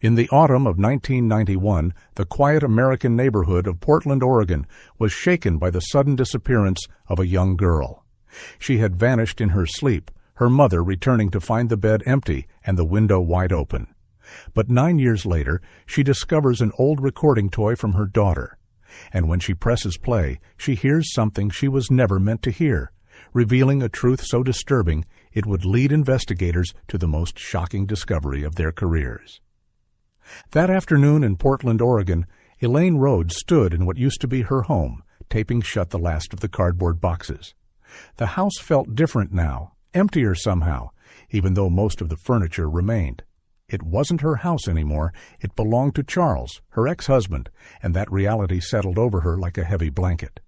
In the autumn of 1991, the quiet American neighborhood of Portland, Oregon, was shaken by the sudden disappearance of a young girl. She had vanished in her sleep, her mother returning to find the bed empty and the window wide open. But 9 years later, she discovers an old recording toy from her daughter. And when she presses play, she hears something she was never meant to hear, revealing a truth so disturbing it would lead investigators to the most shocking discovery of their careers. That afternoon in Portland, Oregon, Elaine Rhodes stood in what used to be her home, taping shut the last of the cardboard boxes. The house felt different now, emptier somehow, even though most of the furniture remained. It wasn't her house anymore. It belonged to Charles, her ex-husband, and that reality settled over her like a heavy blanket.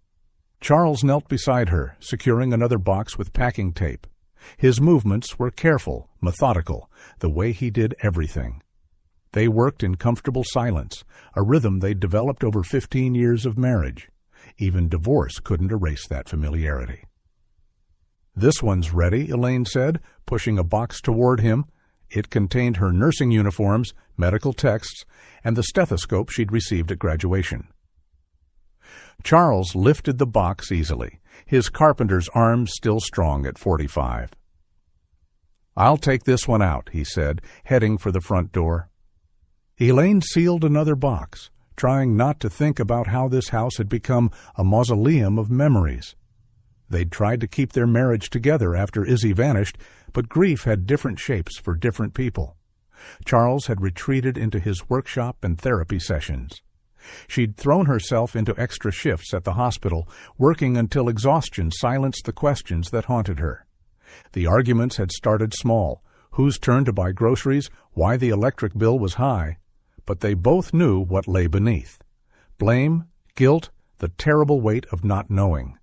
Charles knelt beside her, securing another box with packing tape. His movements were careful, methodical, the way he did everything. They worked in comfortable silence, a rhythm they'd developed over 15 years of marriage. Even divorce couldn't erase that familiarity. "This one's ready," Elaine said, pushing a box toward him. It contained her nursing uniforms, medical texts, and the stethoscope she'd received at graduation. Charles lifted the box easily, his carpenter's arms still strong at 45. "I'll take this one out," he said, heading for the front door. Elaine sealed another box, trying not to think about how this house had become a mausoleum of memories. They'd tried to keep their marriage together after Izzy vanished, but grief had different shapes for different people. Charles had retreated into his workshop and therapy sessions. She'd thrown herself into extra shifts at the hospital, working until exhaustion silenced the questions that haunted her. The arguments had started small: whose turn to buy groceries, why the electric bill was high. But they both knew what lay beneath: blame, guilt, the terrible weight of not knowing.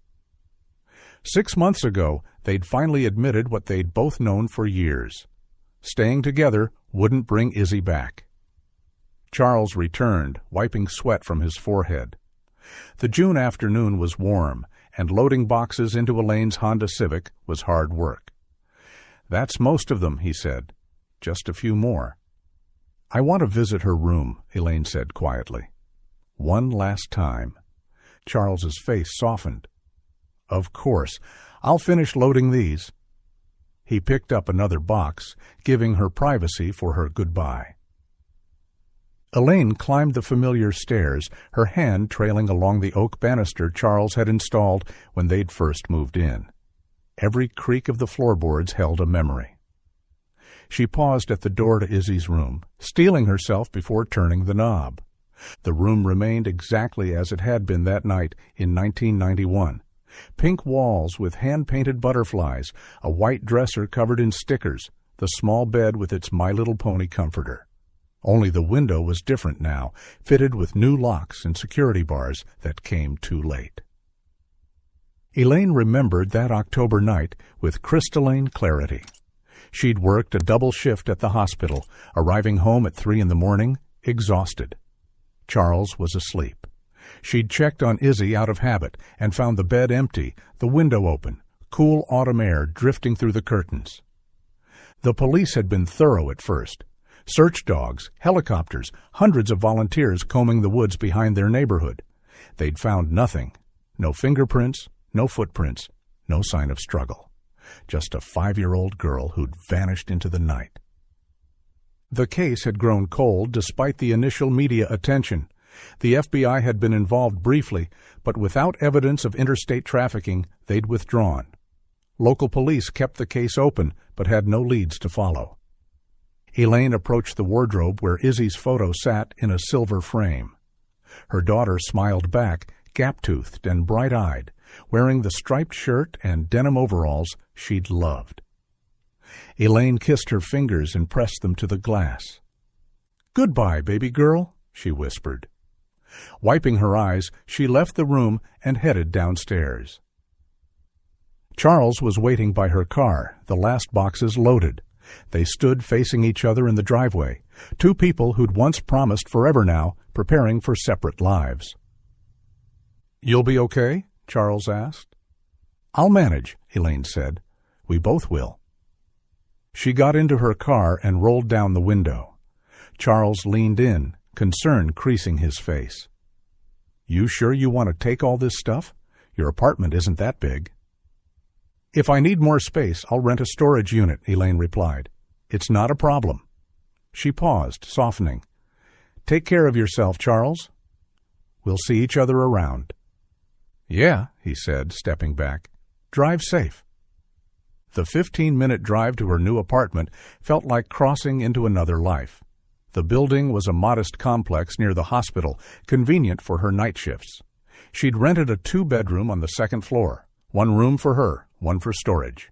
6 months ago, they'd finally admitted what they'd both known for years. Staying together wouldn't bring Izzy back. Charles returned, wiping sweat from his forehead. The June afternoon was warm, and loading boxes into Elaine's Honda Civic was hard work. "That's most of them," he said. "Just a few more." "I want to visit her room," Elaine said quietly. "One last time." Charles's face softened. "Of course. I'll finish loading these." He picked up another box, giving her privacy for her goodbye. Elaine climbed the familiar stairs, her hand trailing along the oak banister Charles had installed when they'd first moved in. Every creak of the floorboards held a memory. She paused at the door to Izzy's room, steeling herself before turning the knob. The room remained exactly as it had been that night in 1991. Pink walls with hand-painted butterflies, a white dresser covered in stickers, the small bed with its My Little Pony comforter. Only the window was different now, fitted with new locks and security bars that came too late. Elaine remembered that October night with crystalline clarity. She'd worked a double shift at the hospital, arriving home at 3 a.m, exhausted. Charles was asleep. She'd checked on Izzy out of habit and found the bed empty, the window open, cool autumn air drifting through the curtains. The police had been thorough at first. Search dogs, helicopters, hundreds of volunteers combing the woods behind their neighborhood. They'd found nothing. No fingerprints, no footprints, no sign of struggle. Just a 5-year-old girl who'd vanished into the night. The case had grown cold despite the initial media attention. The FBI had been involved briefly, but without evidence of interstate trafficking, they'd withdrawn. Local police kept the case open, but had no leads to follow. Elaine approached the wardrobe where Izzy's photo sat in a silver frame. Her daughter smiled back, gap-toothed and bright-eyed, wearing the striped shirt and denim overalls she'd loved. Elaine kissed her fingers and pressed them to the glass. "Goodbye, baby girl," she whispered. Wiping her eyes, she left the room and headed downstairs. Charles was waiting by her car, the last boxes loaded. They stood facing each other in the driveway, two people who'd once promised forever now, preparing for separate lives. "You'll be okay?" Charles asked. "I'll manage," Elaine said. "We both will." She got into her car and rolled down the window. Charles leaned in, concern creasing his face. "You sure you want to take all this stuff? Your apartment isn't that big." "If I need more space, I'll rent a storage unit," Elaine replied. "It's not a problem." She paused, softening. "Take care of yourself, Charles. We'll see each other around." "Yeah," he said, stepping back. "Drive safe." The 15-minute drive to her new apartment felt like crossing into another life. The building was a modest complex near the hospital, convenient for her night shifts. She'd rented a 2-bedroom on the 2nd floor, one room for her, one for storage.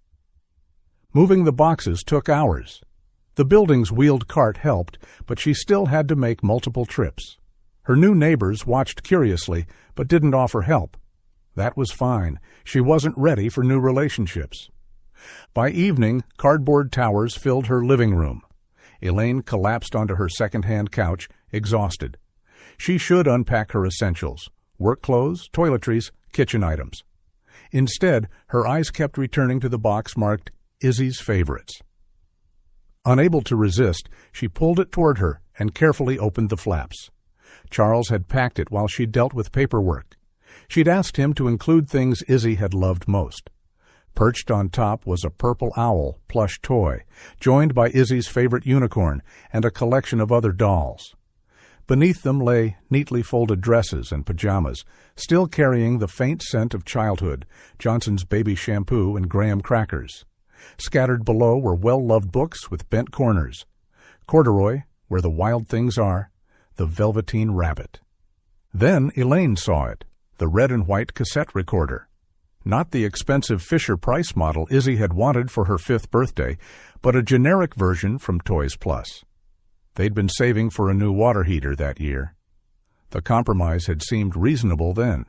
Moving the boxes took hours. The building's wheeled cart helped, but she still had to make multiple trips. Her new neighbors watched curiously, but didn't offer help. That was fine. She wasn't ready for new relationships. By evening, cardboard towers filled her living room. Elaine collapsed onto her second-hand couch, exhausted. She should unpack her essentials: work clothes, toiletries, kitchen items. Instead, her eyes kept returning to the box marked Izzy's Favorites. Unable to resist, she pulled it toward her and carefully opened the flaps. Charles had packed it while she dealt with paperwork. She'd asked him to include things Izzy had loved most. Perched on top was a purple owl plush toy, joined by Izzy's favorite unicorn and a collection of other dolls. Beneath them lay neatly folded dresses and pajamas, still carrying the faint scent of childhood, Johnson's baby shampoo and graham crackers. Scattered below were well-loved books with bent corners. Corduroy, Where the Wild Things Are, The Velveteen Rabbit. Then Elaine saw it, the red and white cassette recorder. Not the expensive Fisher-Price model Izzy had wanted for her 5th birthday, but a generic version from Toys Plus. They'd been saving for a new water heater that year. The compromise had seemed reasonable then.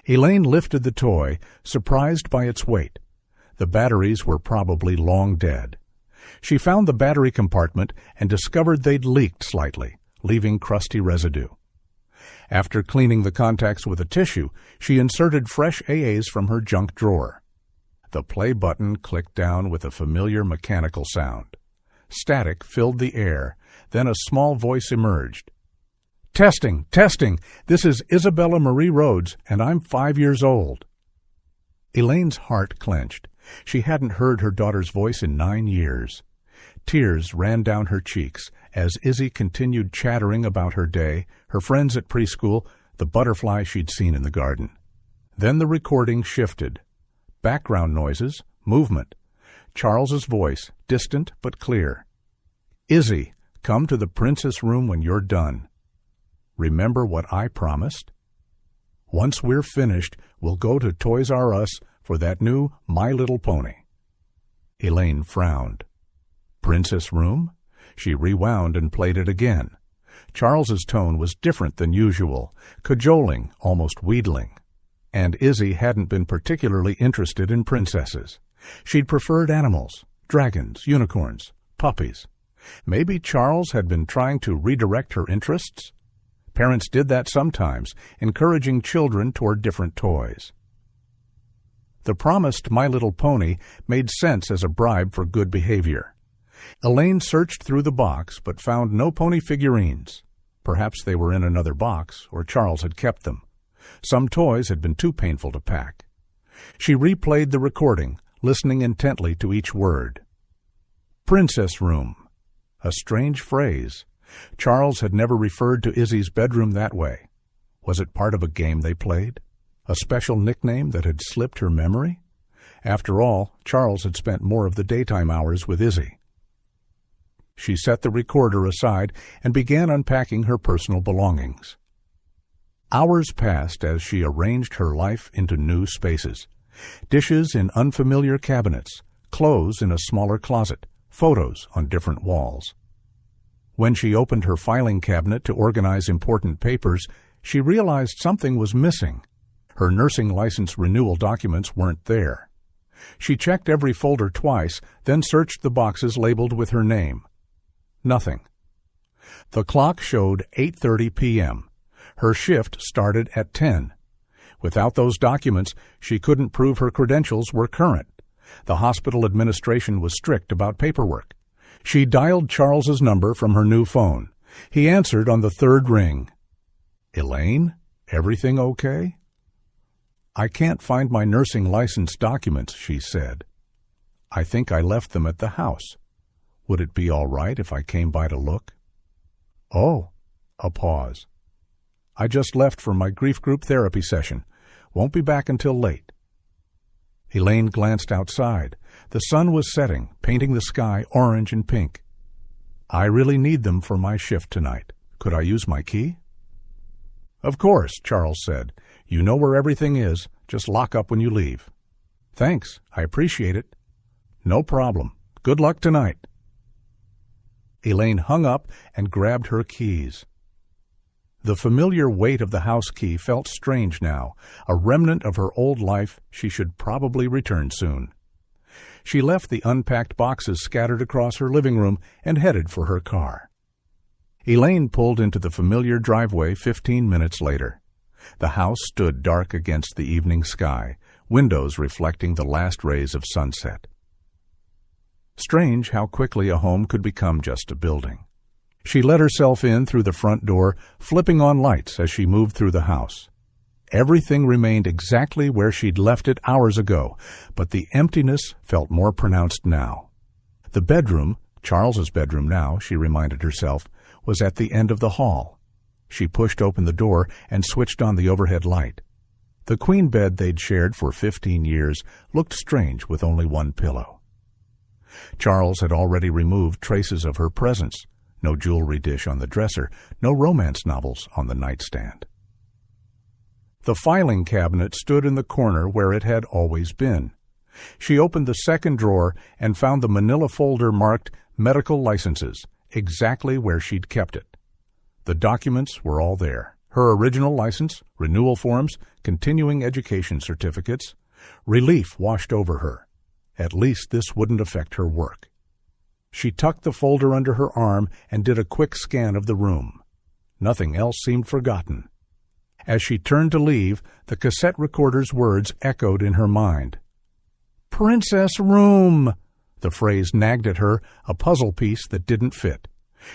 Elaine lifted the toy, surprised by its weight. The batteries were probably long dead. She found the battery compartment and discovered they'd leaked slightly, leaving crusty residue. After cleaning the contacts with a tissue, she inserted fresh AAs from her junk drawer. The play button clicked down with a familiar mechanical sound. Static filled the air, then a small voice emerged. "Testing, testing! This is Isabella Marie Rhodes, and I'm 5 years old." Elaine's heart clenched. She hadn't heard her daughter's voice in 9 years. Tears ran down her cheeks as Izzy continued chattering about her day, her friends at preschool, the butterfly she'd seen in the garden. Then the recording shifted. Background noises, movement. Charles's voice, distant but clear. "Izzy, come to the princess room when you're done. Remember what I promised? Once we're finished, we'll go to Toys R Us for that new My Little Pony." Elaine frowned. "Princess room?" She rewound and played it again. Charles's tone was different than usual, cajoling, almost wheedling. And Izzy hadn't been particularly interested in princesses. She'd preferred animals, dragons, unicorns, puppies. Maybe Charles had been trying to redirect her interests? Parents did that sometimes, encouraging children toward different toys. The promised My Little Pony made sense as a bribe for good behavior. Elaine searched through the box but found no pony figurines. Perhaps they were in another box, or Charles had kept them. Some toys had been too painful to pack. She replayed the recording, listening intently to each word. Princess room. A strange phrase. Charles had never referred to Izzy's bedroom that way. Was it part of a game they played? A special nickname that had slipped her memory? After all, Charles had spent more of the daytime hours with Izzy. She set the recorder aside and began unpacking her personal belongings. Hours passed as she arranged her life into new spaces. Dishes in unfamiliar cabinets, clothes in a smaller closet, photos on different walls. When she opened her filing cabinet to organize important papers, she realized something was missing. Her nursing license renewal documents weren't there. She checked every folder twice, then searched the boxes labeled with her name. Nothing. The clock showed 8:30 p.m. Her shift started at 10. Without those documents, she couldn't prove her credentials were current. The hospital administration was strict about paperwork. She dialed Charles's number from her new phone. He answered on the third ring. "Elaine, everything okay?" "I can't find my nursing license documents," she said. "I think I left them at the house. Would it be all right if I came by to look?" "Oh," a pause. "I just left for my grief group therapy session. Won't be back until late." Elaine glanced outside. The sun was setting, painting the sky orange and pink. "I really need them for my shift tonight. Could I use my key?" "Of course," Charles said. "You know where everything is. Just lock up when you leave." "Thanks. I appreciate it." "No problem. Good luck tonight." Elaine hung up and grabbed her keys. The familiar weight of the house key felt strange now, a remnant of her old life she should probably return soon. She left the unpacked boxes scattered across her living room and headed for her car. Elaine pulled into the familiar driveway 15 minutes later. The house stood dark against the evening sky, windows reflecting the last rays of sunset. Strange how quickly a home could become just a building. She let herself in through the front door, flipping on lights as she moved through the house. Everything remained exactly where she'd left it hours ago, but the emptiness felt more pronounced now. The bedroom, Charles's bedroom now, she reminded herself, was at the end of the hall. She pushed open the door and switched on the overhead light. The queen bed they'd shared for 15 years looked strange with only one pillow. Charles had already removed traces of her presence. No jewelry dish on the dresser, no romance novels on the nightstand. The filing cabinet stood in the corner where it had always been. She opened the second drawer and found the manila folder marked Medical Licenses, exactly where she'd kept it. The documents were all there. Her original license, renewal forms, continuing education certificates. Relief washed over her. At least this wouldn't affect her work. She tucked the folder under her arm and did a quick scan of the room. Nothing else seemed forgotten. As she turned to leave, the cassette recorder's words echoed in her mind. "Princess room!" The phrase nagged at her, a puzzle piece that didn't fit.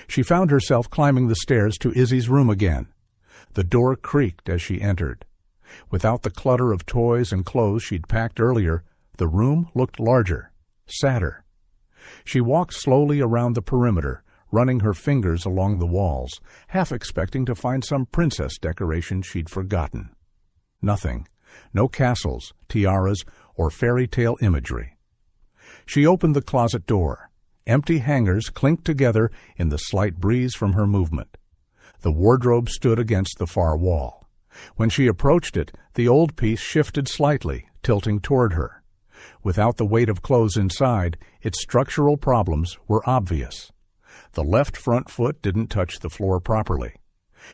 She found herself climbing the stairs to Izzy's room again. The door creaked as she entered. Without the clutter of toys and clothes she'd packed earlier, the room looked larger, sadder. She walked slowly around the perimeter, running her fingers along the walls, half expecting to find some princess decoration she'd forgotten. Nothing. No castles, tiaras, or fairy tale imagery. She opened the closet door. Empty hangers clinked together in the slight breeze from her movement. The wardrobe stood against the far wall. When she approached it, the old piece shifted slightly, tilting toward her. Without the weight of clothes inside, its structural problems were obvious. The left front foot didn't touch the floor properly.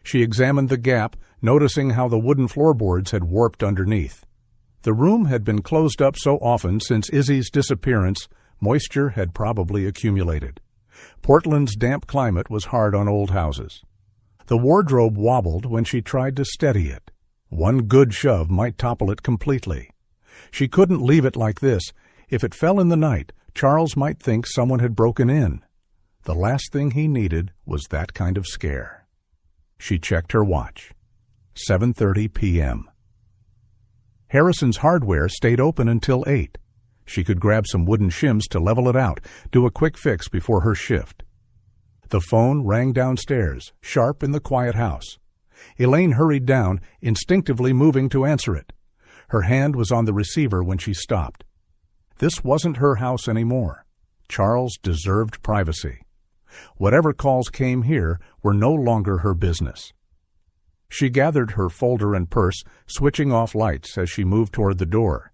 She examined the gap, noticing how the wooden floorboards had warped underneath. The room had been closed up so often since Izzy's disappearance, moisture had probably accumulated. Portland's damp climate was hard on old houses. The wardrobe wobbled when she tried to steady it. One good shove might topple it completely. She couldn't leave it like this. If it fell in the night, Charles might think someone had broken in. The last thing he needed was that kind of scare. She checked her watch. 7:30 p.m. Harrison's Hardware stayed open until 8. She could grab some wooden shims to level it out, do a quick fix before her shift. The phone rang downstairs, sharp in the quiet house. Elaine hurried down, instinctively moving to answer it. Her hand was on the receiver when she stopped. This wasn't her house anymore. Charles deserved privacy. Whatever calls came here were no longer her business. She gathered her folder and purse, switching off lights as she moved toward the door.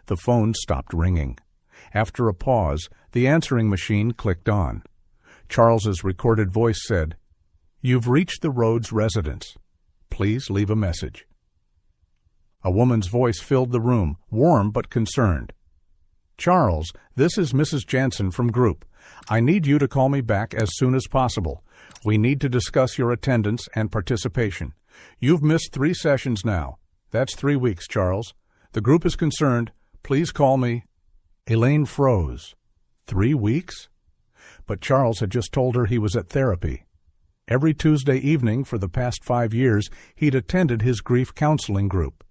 The phone stopped ringing. After a pause, the answering machine clicked on. Charles's recorded voice said, "You've reached the Rhodes residence. Please leave a message." A woman's voice filled the room, warm but concerned. "Charles, this is Mrs. Jansen from Group. I need you to call me back as soon as possible. We need to discuss your attendance and participation. You've missed 3 sessions now. That's 3 weeks, Charles. The group is concerned. Please call me." Elaine froze. 3 weeks? But Charles had just told her he was at therapy. Every Tuesday evening for the past 5 years, he'd attended his grief counseling group.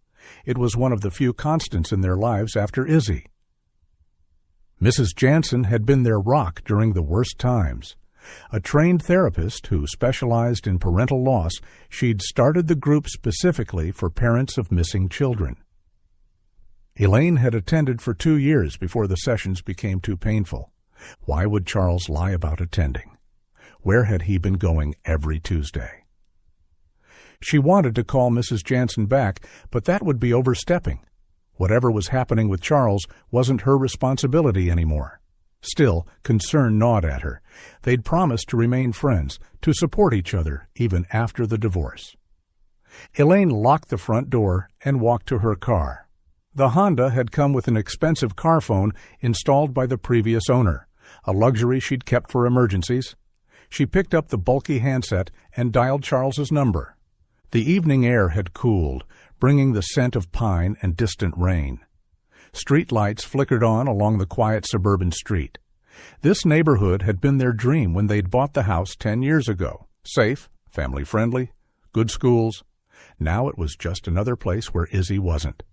It was one of the few constants in their lives after Izzy. Mrs. Jansen had been their rock during the worst times. A trained therapist who specialized in parental loss, she'd started the group specifically for parents of missing children. Elaine had attended for 2 years before the sessions became too painful. Why would Charles lie about attending? Where had he been going every Tuesday? She wanted to call Mrs. Jansen back, but that would be overstepping. Whatever was happening with Charles wasn't her responsibility anymore. Still, concern gnawed at her. They'd promised to remain friends, to support each other even after the divorce. Elaine locked the front door and walked to her car. The Honda had come with an expensive car phone installed by the previous owner, a luxury she'd kept for emergencies. She picked up the bulky handset and dialed Charles's number. The evening air had cooled, bringing the scent of pine and distant rain. Street lights flickered on along the quiet suburban street. This neighborhood had been their dream when they'd bought the house 10 years ago. Safe, family-friendly, good schools. Now it was just another place where Izzy wasn't.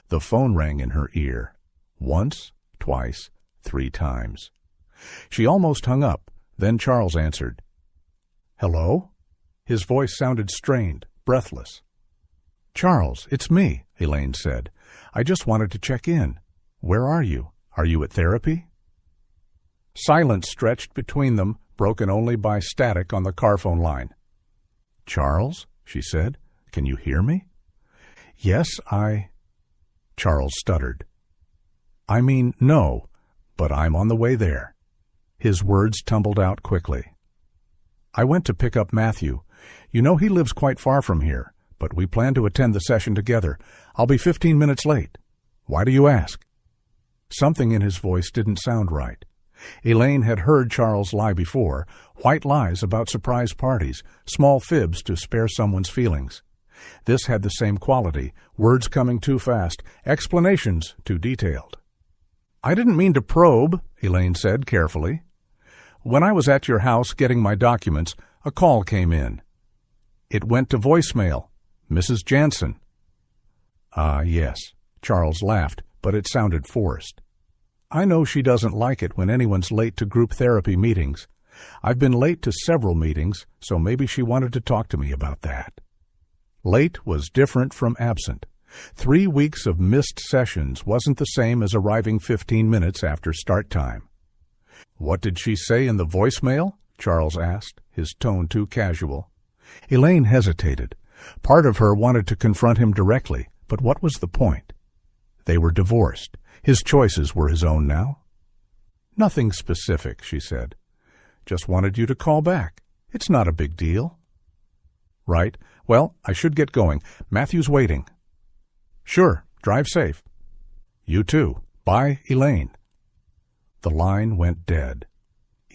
The phone rang in her ear. Once, twice, 3 times. She almost hung up. Then Charles answered. "Hello?" His voice sounded strained, breathless. "Charles, it's me," Elaine said. "I just wanted to check in. Where are you? Are you at therapy?" Silence stretched between them, broken only by static on the car phone line. "Charles," she said, "can you hear me?" "Yes, Charles stuttered. "I mean, no, but I'm on the way there." His words tumbled out quickly. "I went to pick up Matthew. You know he lives quite far from here, but we plan to attend the session together. I'll be 15 minutes late. Why do you ask?" Something in his voice didn't sound right. Elaine had heard Charles lie before, white lies about surprise parties, small fibs to spare someone's feelings. This had the same quality, words coming too fast, explanations too detailed. "I didn't mean to probe," Elaine said carefully. "When I was at your house getting my documents, a call came in. It went to voicemail. Mrs. Jansen." "Ah, yes." Charles laughed, but it sounded forced. "I know she doesn't like it when anyone's late to group therapy meetings. I've been late to several meetings, so maybe she wanted to talk to me about that." Late was different from absent. 3 weeks of missed sessions wasn't the same as arriving 15 minutes after start time. "What did she say in the voicemail?" Charles asked, his tone too casual. Elaine hesitated. Part of her wanted to confront him directly, but what was the point? They were divorced. His choices were his own now. "Nothing specific," she said. "Just wanted you to call back. It's not a big deal." "Right. Well, I should get going. Matthew's waiting." "Sure. Drive safe." "You too. Bye, Elaine." The line went dead.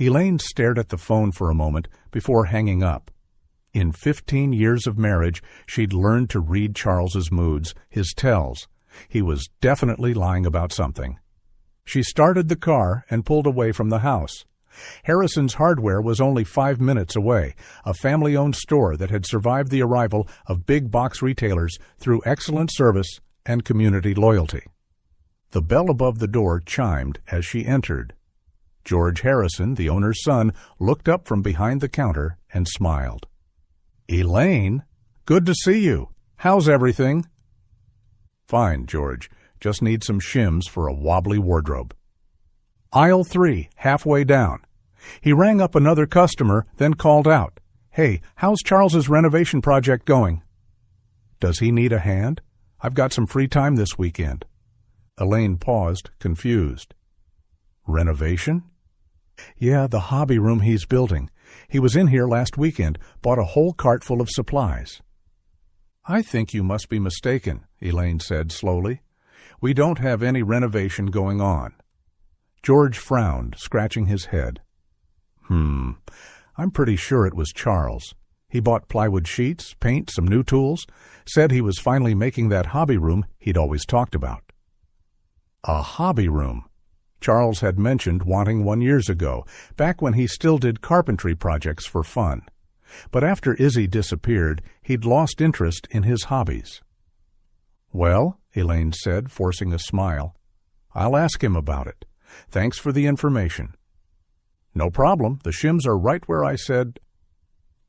Elaine stared at the phone for a moment before hanging up. In 15 years of marriage, she'd learned to read Charles's moods, his tells. He was definitely lying about something. She started the car and pulled away from the house. Harrison's Hardware was only 5 minutes away, a family-owned store that had survived the arrival of big box retailers through excellent service and community loyalty. The bell above the door chimed as she entered. George Harrison, the owner's son, looked up from behind the counter and smiled. "Elaine, good to see you. How's everything?" "Fine, George. Just need some shims for a wobbly wardrobe." "Aisle 3, halfway down." He rang up another customer, then called out, "Hey, how's Charles's renovation project going?" "Does he need a hand? I've got some free time this weekend." Elaine paused, confused. "Renovation?" "Yeah, the hobby room he's building. He was in here last weekend, bought a whole cart full of supplies." "I think you must be mistaken," Elaine said slowly. "We don't have any renovation going on." George frowned, scratching his head. I'm pretty sure it was Charles. He bought plywood sheets, paint, some new tools, said he was finally making that hobby room he'd always talked about." A hobby room. Charles had mentioned wanting one years ago, back when he still did carpentry projects for fun. But after Izzy disappeared, he'd lost interest in his hobbies. "Well," Elaine said, forcing a smile, "I'll ask him about it. Thanks for the information." "No problem. The shims are right where I said—"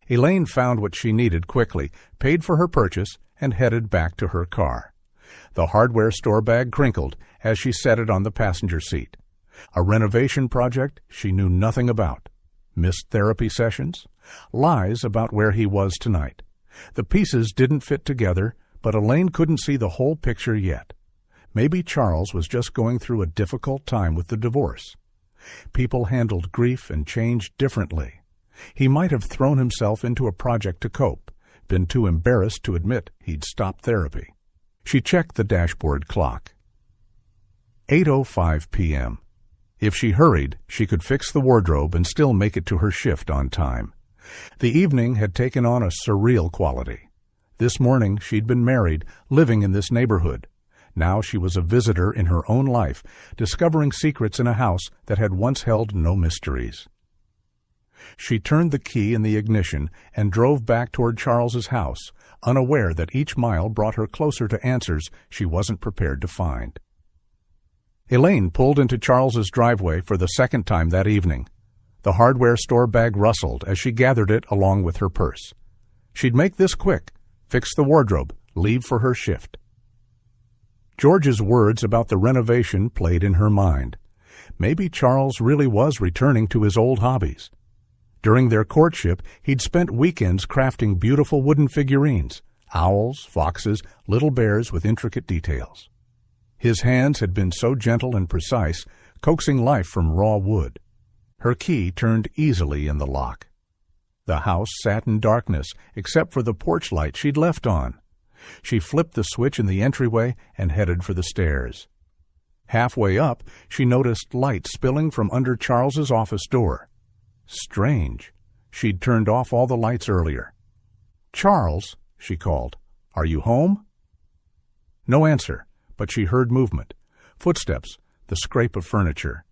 Elaine found what she needed quickly, paid for her purchase, and headed back to her car. The hardware store bag crinkled as she set it on the passenger seat. A renovation project she knew nothing about. Missed therapy sessions. Lies about where he was tonight. The pieces didn't fit together, but Elaine couldn't see the whole picture yet. Maybe Charles was just going through a difficult time with the divorce. People handled grief and change differently. He might have thrown himself into a project to cope, been too embarrassed to admit he'd stopped therapy. She checked the dashboard clock. 8:05 p.m. If she hurried, she could fix the wardrobe and still make it to her shift on time. The evening had taken on a surreal quality. This morning she'd been married, living in this neighborhood. Now she was a visitor in her own life, discovering secrets in a house that had once held no mysteries. She turned the key in the ignition and drove back toward Charles's house, unaware that each mile brought her closer to answers she wasn't prepared to find. Elaine pulled into Charles's driveway for the second time that evening. The hardware store bag rustled as she gathered it along with her purse. She'd make this quick, fix the wardrobe, leave for her shift. George's words about the renovation played in her mind. Maybe Charles really was returning to his old hobbies. During their courtship, he'd spent weekends crafting beautiful wooden figurines, owls, foxes, little bears with intricate details. His hands had been so gentle and precise, coaxing life from raw wood. Her key turned easily in the lock. The house sat in darkness, except for the porch light she'd left on. She flipped the switch in the entryway and headed for the stairs. Halfway up, she noticed light spilling from under Charles's office door. Strange. She'd turned off all the lights earlier. "Charles," she called, "are you home?" No answer, but she heard movement. Footsteps, the scrape of furniture.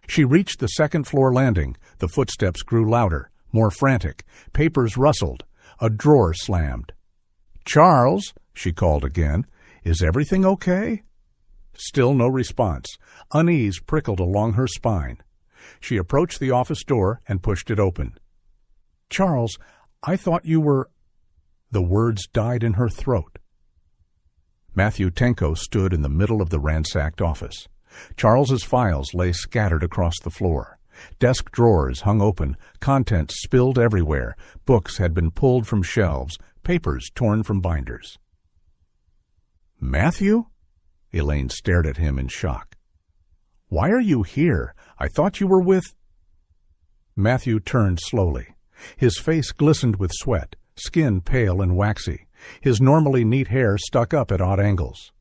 She reached the second-floor landing. The footsteps grew louder, more frantic. Papers rustled. A drawer slammed. "Charles," she called again, "is everything okay?" Still no response. Unease prickled along her spine. She approached the office door and pushed it open. "Charles, I thought you were—" The words died in her throat. Matthew Tenko stood in the middle of the ransacked office. Charles's files lay scattered across the floor. Desk drawers hung open, contents spilled everywhere, books had been pulled from shelves, papers torn from binders. "Matthew?" Elaine stared at him in shock. "Why are you here? I thought you were with—" Matthew turned slowly. His face glistened with sweat, skin pale and waxy. His normally neat hair stuck up at odd angles.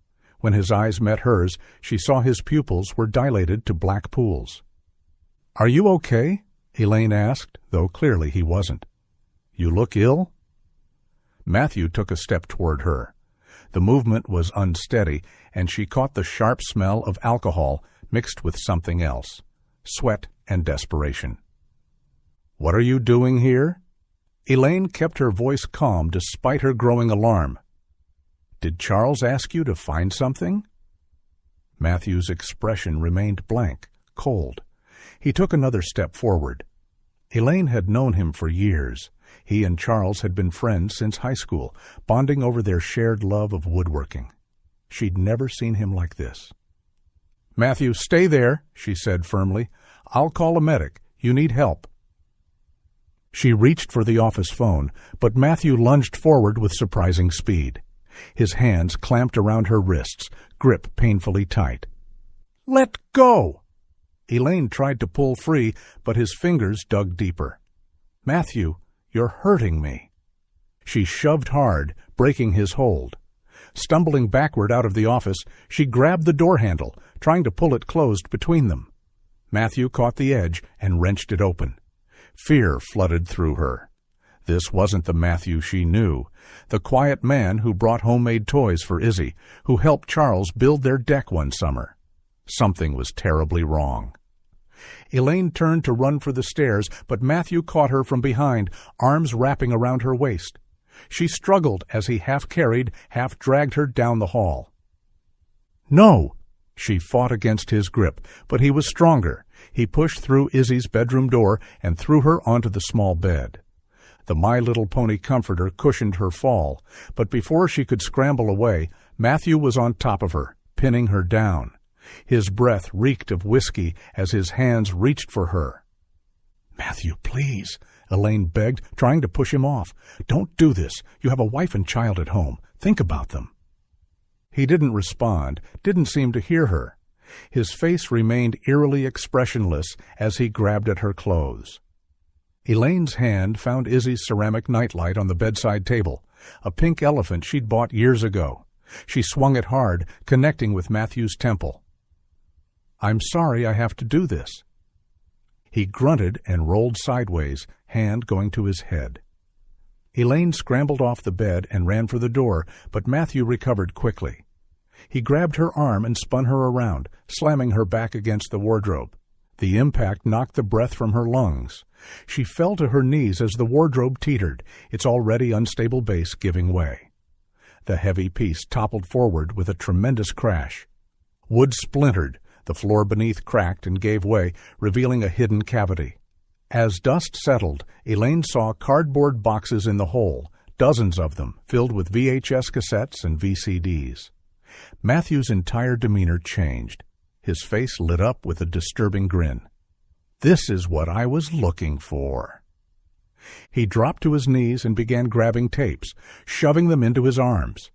When his eyes met hers, she saw his pupils were dilated to black pools. "Are you okay?" Elaine asked, though clearly he wasn't. "You look ill?" Matthew took a step toward her. The movement was unsteady, and she caught the sharp smell of alcohol mixed with something else, sweat and desperation. "What are you doing here?" Elaine kept her voice calm despite her growing alarm. "Did Charles ask you to find something?" Matthew's expression remained blank, cold. He took another step forward. Elaine had known him for years. He and Charles had been friends since high school, bonding over their shared love of woodworking. She'd never seen him like this. "Matthew, stay there," she said firmly. "I'll call a medic. You need help." She reached for the office phone, but Matthew lunged forward with surprising speed. His hands clamped around her wrists, grip painfully tight. "Let go!" Elaine tried to pull free, but his fingers dug deeper. "Matthew, you're hurting me." She shoved hard, breaking his hold. Stumbling backward out of the office, she grabbed the door handle, trying to pull it closed between them. Matthew caught the edge and wrenched it open. Fear flooded through her. This wasn't the Matthew she knew, the quiet man who brought homemade toys for Izzy, who helped Charles build their deck one summer. Something was terribly wrong. Elaine turned to run for the stairs, but Matthew caught her from behind, arms wrapping around her waist. She struggled as he half-carried, half-dragged her down the hall. "No!" She fought against his grip, but he was stronger. He pushed through Izzy's bedroom door and threw her onto the small bed. The My Little Pony comforter cushioned her fall, but before she could scramble away, Matthew was on top of her, pinning her down. His breath reeked of whiskey as his hands reached for her. "Matthew, please," Elaine begged, trying to push him off. "Don't do this. You have a wife and child at home. Think about them." He didn't respond, didn't seem to hear her. His face remained eerily expressionless as he grabbed at her clothes. Elaine's hand found Izzy's ceramic nightlight on the bedside table, a pink elephant she'd bought years ago. She swung it hard, connecting with Matthew's temple. "I'm sorry I have to do this." He grunted and rolled sideways, hand going to his head. Elaine scrambled off the bed and ran for the door, but Matthew recovered quickly. He grabbed her arm and spun her around, slamming her back against the wardrobe. The impact knocked the breath from her lungs. She fell to her knees as the wardrobe teetered, its already unstable base giving way. The heavy piece toppled forward with a tremendous crash. Wood splintered, the floor beneath cracked and gave way, revealing a hidden cavity. As dust settled, Elaine saw cardboard boxes in the hole, dozens of them, filled with VHS cassettes and VCDs. Matthew's entire demeanor changed. His face lit up with a disturbing grin. "This is what I was looking for." He dropped to his knees and began grabbing tapes, shoving them into his arms.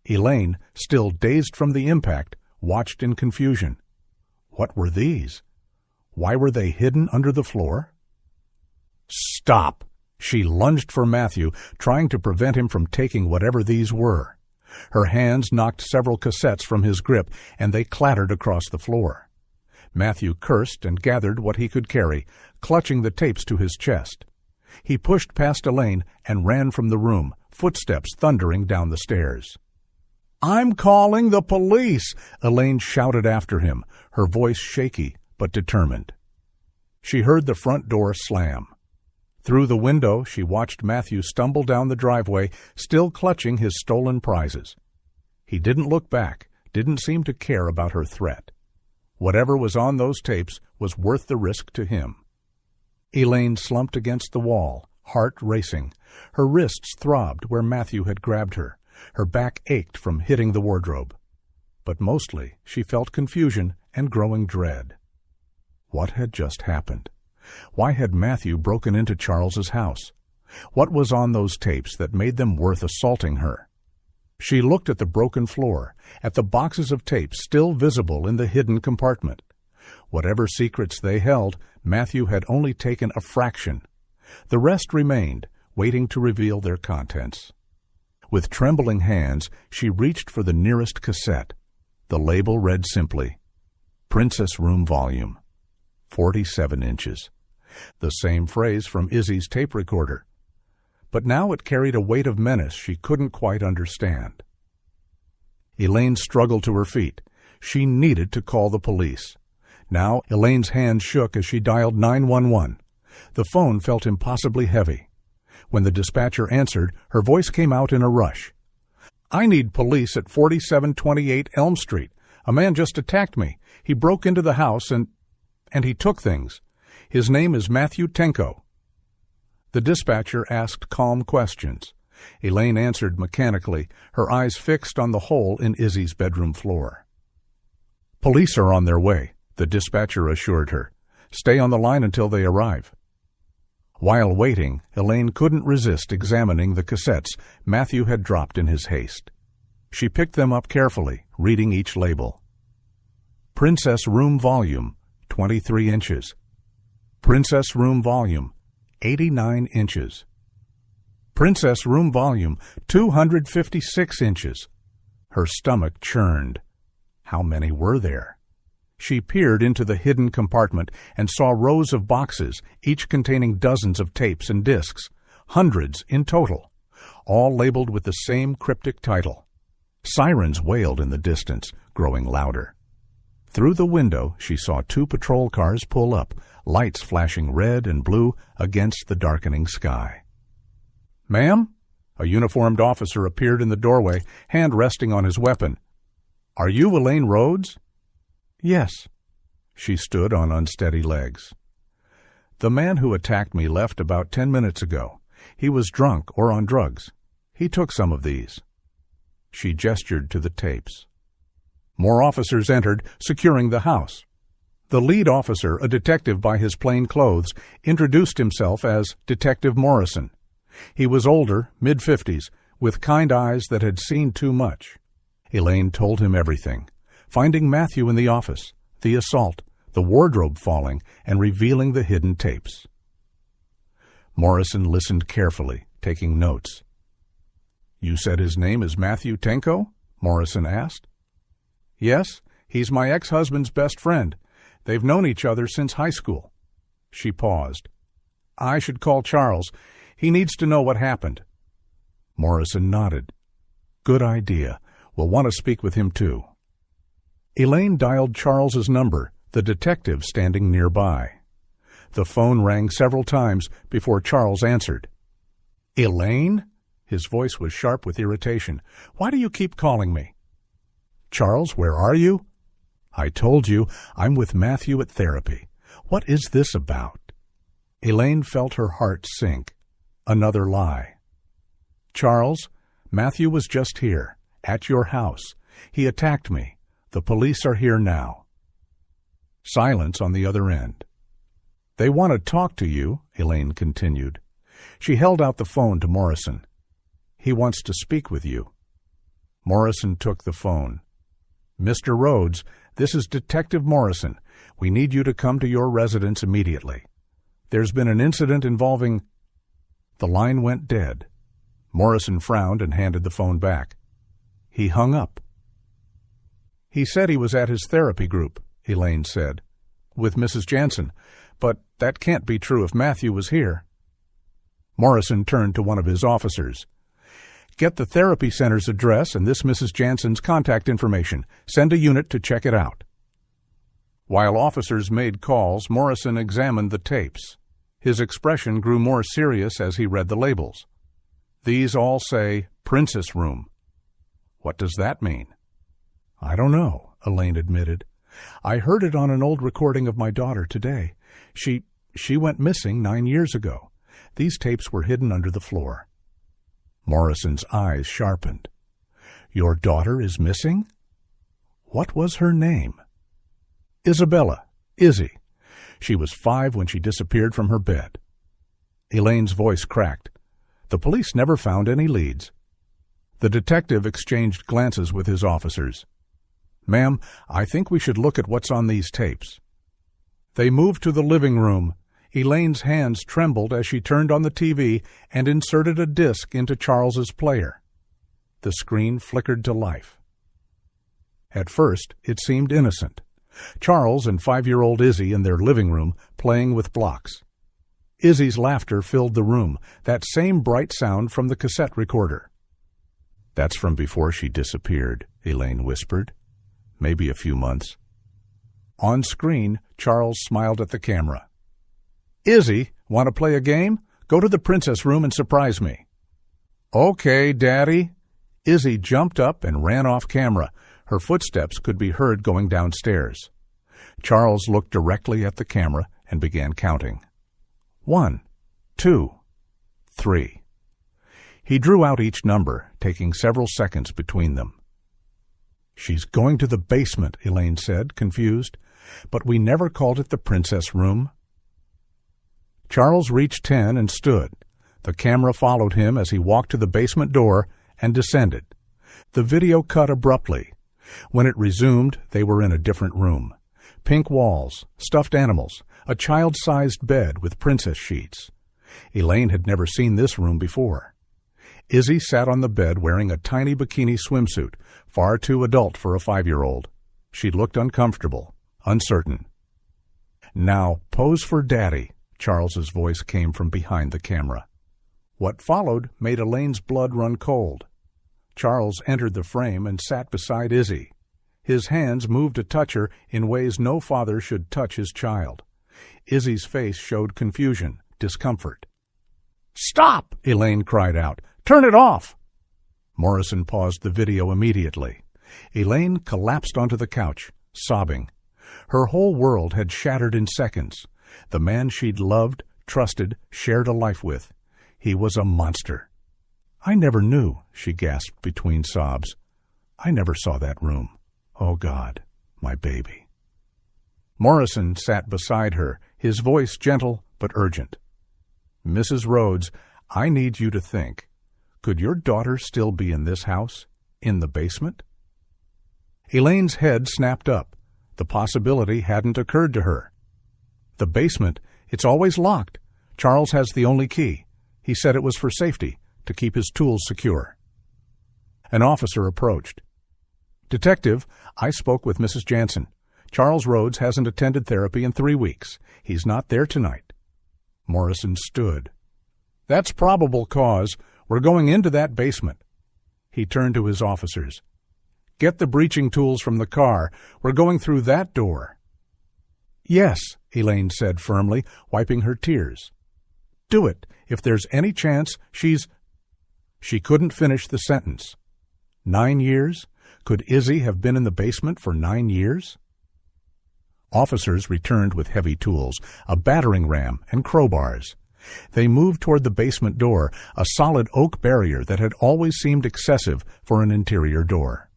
Elaine, still dazed from the impact, watched in confusion. What were these? Why were they hidden under the floor? "Stop!" She lunged for Matthew, trying to prevent him from taking whatever these were. Her hands knocked several cassettes from his grip, and they clattered across the floor. Matthew cursed and gathered what he could carry, clutching the tapes to his chest. He pushed past Elaine and ran from the room, footsteps thundering down the stairs. "I'm calling the police!" Elaine shouted after him, her voice shaky but determined. She heard the front door slam. Through the window, she watched Matthew stumble down the driveway, still clutching his stolen prizes. He didn't look back, didn't seem to care about her threat. Whatever was on those tapes was worth the risk to him. Elaine slumped against the wall, heart racing. Her wrists throbbed where Matthew had grabbed her. Her back ached from hitting the wardrobe. But mostly she felt confusion and growing dread. What had just happened? Why had Matthew broken into Charles's house? What was on those tapes that made them worth assaulting her? She looked at the broken floor, at the boxes of tapes still visible in the hidden compartment. Whatever secrets they held, Matthew had only taken a fraction. The rest remained, waiting to reveal their contents. With trembling hands, she reached for the nearest cassette. The label read simply, "Princess Room Volume, 47 inches. The same phrase from Izzy's tape recorder. But now it carried a weight of menace she couldn't quite understand. Elaine struggled to her feet. She needed to call the police. Now Elaine's hand shook as she dialed 911. The phone felt impossibly heavy. When the dispatcher answered, her voice came out in a rush. "I need police at 4728 Elm Street. A man just attacked me. He broke into the house and he took things. His name is Matthew Tenko." The dispatcher asked calm questions. Elaine answered mechanically, her eyes fixed on the hole in Izzy's bedroom floor. "Police are on their way," the dispatcher assured her. "Stay on the line until they arrive." While waiting, Elaine couldn't resist examining the cassettes Matthew had dropped in his haste. She picked them up carefully, reading each label. Princess Room Volume, 23 inches. Princess Room Volume, 89 inches. Princess Room Volume, 256 inches. Her stomach churned. How many were there? She peered into the hidden compartment and saw rows of boxes, each containing dozens of tapes and discs, hundreds in total, all labeled with the same cryptic title. Sirens wailed in the distance, growing louder. Through the window, she saw 2 patrol cars pull up, lights flashing red and blue against the darkening sky. "Ma'am?" A uniformed officer appeared in the doorway, hand resting on his weapon. "Are you Elaine Rhodes?" "Yes." She stood on unsteady legs. "The man who attacked me left about 10 minutes ago. He was drunk or on drugs. He took some of these." She gestured to the tapes. More officers entered, securing the house. The lead officer, a detective by his plain clothes, introduced himself as Detective Morrison. He was older, mid-50s, with kind eyes that had seen too much. Elaine told him everything, finding Matthew in the office, the assault, the wardrobe falling, and revealing the hidden tapes. Morrison listened carefully, taking notes. "You said his name is Matthew Tenko?" Morrison asked. "Yes, he's my ex-husband's best friend. They've known each other since high school." She paused. "I should call Charles. He needs to know what happened." Morrison nodded. "Good idea. We'll want to speak with him too." Elaine dialed Charles's number, the detective standing nearby. The phone rang several times before Charles answered. "Elaine?" His voice was sharp with irritation. "Why do you keep calling me?" "Charles, where are you?" "I told you, I'm with Matthew at therapy. What is this about?" Elaine felt her heart sink. Another lie. "Charles, Matthew was just here, at your house. He attacked me. The police are here now." Silence on the other end. "They want to talk to you," Elaine continued. She held out the phone to Morrison. "He wants to speak with you." Morrison took the phone. "Mr. Rhodes, this is Detective Morrison. We need you to come to your residence immediately. There's been an incident involving—" The line went dead. Morrison frowned and handed the phone back. He hung up. "He said he was at his therapy group," Elaine said, "with Mrs. Jansen, but that can't be true if Matthew was here." Morrison turned to one of his officers. "Get the therapy center's address and this Mrs. Jansen's contact information. Send a unit to check it out." While officers made calls, Morrison examined the tapes. His expression grew more serious as he read the labels. "These all say Princess Room." "What does that mean?" "I don't know," Elaine admitted. "I heard it on an old recording of my daughter today. She went missing 9 years ago. These tapes were hidden under the floor." Morrison's eyes sharpened. "Your daughter is missing? What was her name?" "Isabella. Izzy. She was 5 when she disappeared from her bed." Elaine's voice cracked. "The police never found any leads." The detective exchanged glances with his officers. "Ma'am, I think we should look at what's on these tapes." They moved to the living room. Elaine's hands trembled as she turned on the TV and inserted a disc into Charles's player. The screen flickered to life. At first, it seemed innocent. Charles and 5-year-old Izzy in their living room playing with blocks. Izzy's laughter filled the room, that same bright sound from the cassette recorder. "That's from before she disappeared," Elaine whispered. "Maybe a few months." On screen, Charles smiled at the camera. "Izzy, want to play a game? Go to the princess room and surprise me." "Okay, Daddy." Izzy jumped up and ran off camera. Her footsteps could be heard going downstairs. Charles looked directly at the camera and began counting. 1, 2, 3. He drew out each number, taking several seconds between them. "She's going to the basement," Elaine said, confused. "But we never called it the princess room." Charles reached 10 and stood. The camera followed him as he walked to the basement door and descended. The video cut abruptly. When it resumed, they were in a different room. Pink walls, stuffed animals, a child-sized bed with princess sheets. Elaine had never seen this room before. Izzy sat on the bed wearing a tiny bikini swimsuit, far too adult for a 5-year-old. She looked uncomfortable, uncertain. "Now, pose for Daddy," Charles's voice came from behind the camera. What followed made Elaine's blood run cold. Charles entered the frame and sat beside Izzy. His hands moved to touch her in ways no father should touch his child. Izzy's face showed confusion, discomfort. "Stop!" Elaine cried out. "Turn it off!" Morrison paused the video immediately. Elaine collapsed onto the couch, sobbing. Her whole world had shattered in seconds. The man she'd loved, trusted, shared a life with. He was a monster. "I never knew," she gasped between sobs. "I never saw that room. Oh, God, my baby." Morrison sat beside her, his voice gentle but urgent. "Mrs. Rhodes, I need you to think. Could your daughter still be in this house? In the basement?" Elaine's head snapped up. The possibility hadn't occurred to her. "The basement? It's always locked. Charles has the only key. He said it was for safety, to keep his tools secure." An officer approached. "Detective, I spoke with Mrs. Jansen. Charles Rhodes hasn't attended therapy in 3 weeks. He's not there tonight." Morrison stood. "That's probable cause. We're going into that basement." He turned to his officers. "Get the breaching tools from the car. We're going through that door." "Yes," Elaine said firmly, wiping her tears. "Do it. If there's any chance she's—" She couldn't finish the sentence. 9 years? Could Izzy have been in the basement for 9 years? Officers returned with heavy tools, a battering ram, and crowbars. They moved toward the basement door, a solid oak barrier that had always seemed excessive for an interior door.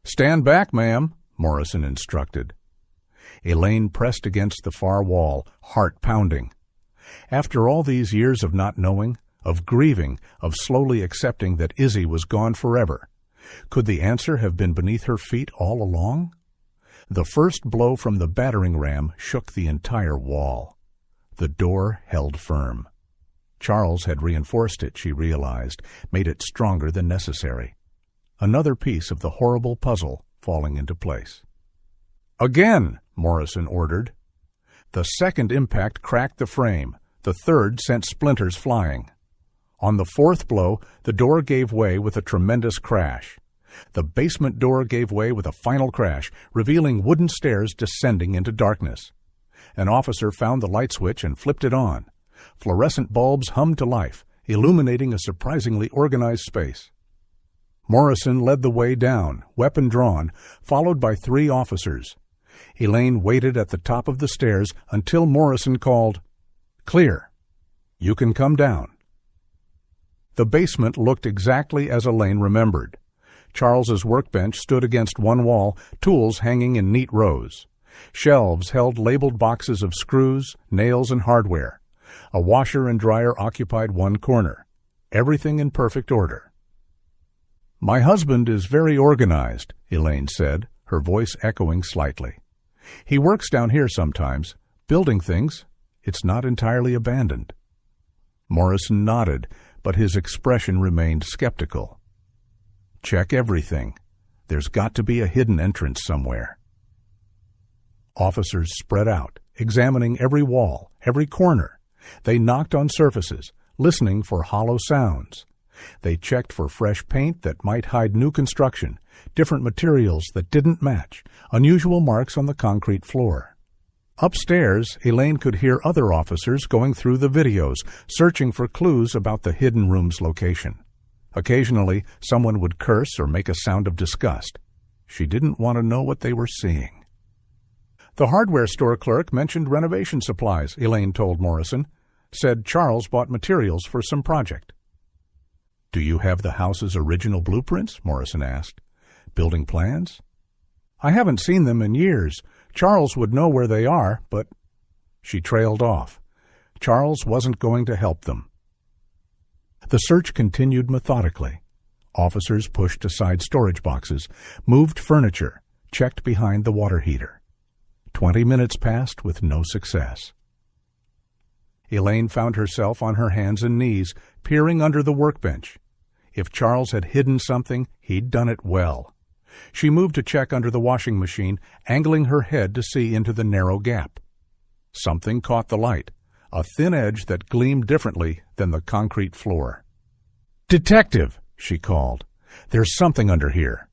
"Stand back, ma'am," Morrison instructed. Elaine pressed against the far wall, heart pounding. After all these years of not knowing, of grieving, of slowly accepting that Izzy was gone forever, could the answer have been beneath her feet all along? The first blow from the battering ram shook the entire wall. The door held firm. Charles had reinforced it, she realized, made it stronger than necessary. Another piece of the horrible puzzle falling into place. "Again!" Morrison ordered. The second impact cracked the frame. The third sent splinters flying. On the fourth blow, the door gave way with a tremendous crash. The basement door gave way with a final crash, revealing wooden stairs descending into darkness. An officer found the light switch and flipped it on. Fluorescent bulbs hummed to life, illuminating a surprisingly organized space. Morrison led the way down, weapon drawn, followed by 3 officers. Elaine waited at the top of the stairs until Morrison called, "Clear. You can come down." The basement looked exactly as Elaine remembered. Charles's workbench stood against one wall, tools hanging in neat rows. Shelves held labeled boxes of screws, nails, and hardware. A washer and dryer occupied one corner. Everything in perfect order. "My husband is very organized," Elaine said, her voice echoing slightly. "He works down here sometimes, building things. It's not entirely abandoned." Morrison nodded, but his expression remained skeptical. "Check everything. There's got to be a hidden entrance somewhere." Officers spread out, examining every wall, every corner. They knocked on surfaces, listening for hollow sounds. They checked for fresh paint that might hide new construction, different materials that didn't match, unusual marks on the concrete floor. Upstairs, Elaine could hear other officers going through the videos, searching for clues about the hidden room's location. Occasionally, someone would curse or make a sound of disgust. She didn't want to know what they were seeing. "The hardware store clerk mentioned renovation supplies," Elaine told Morrison. "Said Charles bought materials for some project." "Do you have the house's original blueprints?" Morrison asked. "Building plans?" "I haven't seen them in years. Charles would know where they are, but—" She trailed off. Charles wasn't going to help them. The search continued methodically. Officers pushed aside storage boxes, moved furniture, checked behind the water heater. 20 minutes passed with no success. Elaine found herself on her hands and knees, peering under the workbench. If Charles had hidden something, he'd done it well. She moved to check under the washing machine, angling her head to see into the narrow gap. Something caught the light, a thin edge that gleamed differently than the concrete floor. "Detective!" she called. "There's something under here."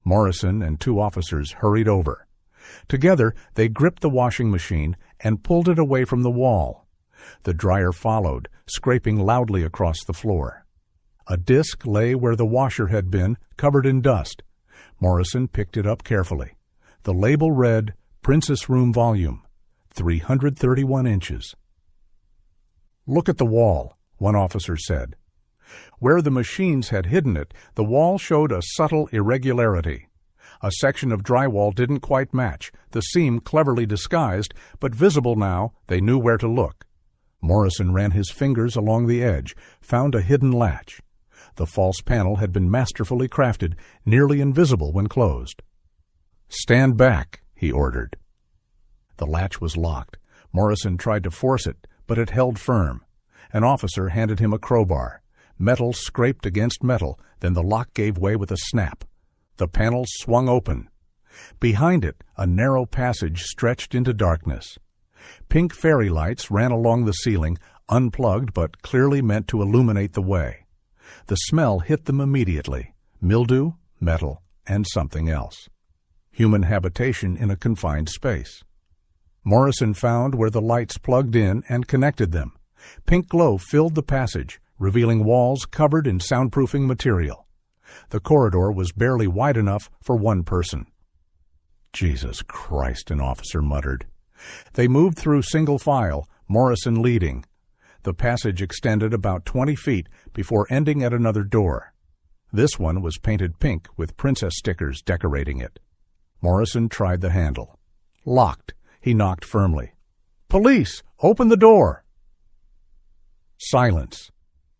Morrison and 2 officers hurried over. Together, they gripped the washing machine and pulled it away from the wall. The dryer followed, scraping loudly across the floor. A disc lay where the washer had been, covered in dust. Morrison picked it up carefully. The label read, Princess Room Volume, 331 inches. "Look at the wall," one officer said. Where the machines had hidden it, the wall showed a subtle irregularity. A section of drywall didn't quite match, the seam cleverly disguised, but visible now, they knew where to look. Morrison ran his fingers along the edge, found a hidden latch. The false panel had been masterfully crafted, nearly invisible when closed. "Stand back," he ordered. The latch was locked. Morrison tried to force it, but it held firm. An officer handed him a crowbar. Metal scraped against metal, then the lock gave way with a snap. The panel swung open. Behind it, a narrow passage stretched into darkness. Pink fairy lights ran along the ceiling, unplugged but clearly meant to illuminate the way. The smell hit them immediately: mildew, metal, and something else. Human habitation in a confined space. Morrison found where the lights plugged in and connected them. Pink glow filled the passage, revealing walls covered in soundproofing material. The corridor was barely wide enough for one person. "Jesus Christ," an officer muttered. They moved through single file, Morrison leading. The passage extended about 20 feet before ending at another door. This one was painted pink with princess stickers decorating it. Morrison tried the handle. Locked. He knocked firmly. "Police! Open the door!" Silence.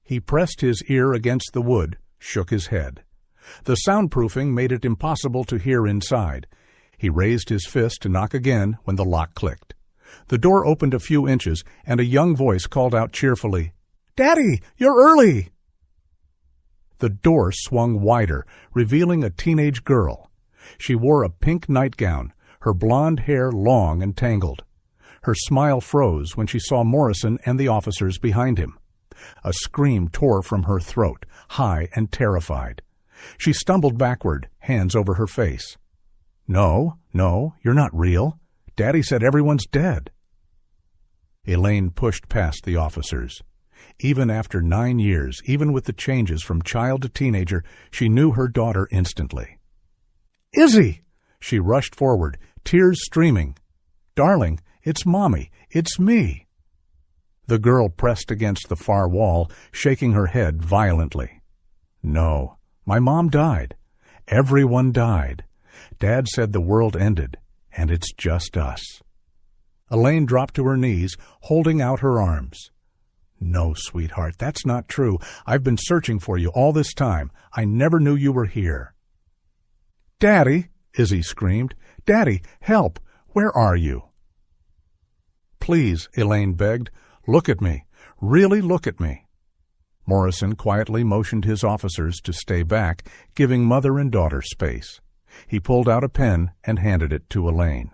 He pressed his ear against the wood, shook his head. The soundproofing made it impossible to hear inside. He raised his fist to knock again when the lock clicked. The door opened a few inches, and a young voice called out cheerfully, "Daddy, you're early!" The door swung wider, revealing a teenage girl. She wore a pink nightgown, her blonde hair long and tangled. Her smile froze when she saw Morrison and the officers behind him. A scream tore from her throat, high and terrified. She stumbled backward, hands over her face. No, you're not real. Daddy said everyone's dead." Elaine pushed past the officers. Even after 9 years, even with the changes from child to teenager, she knew her daughter instantly. "Izzy!" She rushed forward, tears streaming. "Darling, it's Mommy. It's me." The girl pressed against the far wall, shaking her head violently. "No, my mom died. Everyone died. Dad said the world ended, and it's just us." Elaine dropped to her knees, holding out her arms. "No, sweetheart, that's not true. I've been searching for you all this time. I never knew you were here." "Daddy!" Izzy screamed. "Daddy, help! Where are you?" "Please," Elaine begged, "look at me. Really look at me." Morrison quietly motioned his officers to stay back, giving mother and daughter space. He pulled out a pen and handed it to Elaine.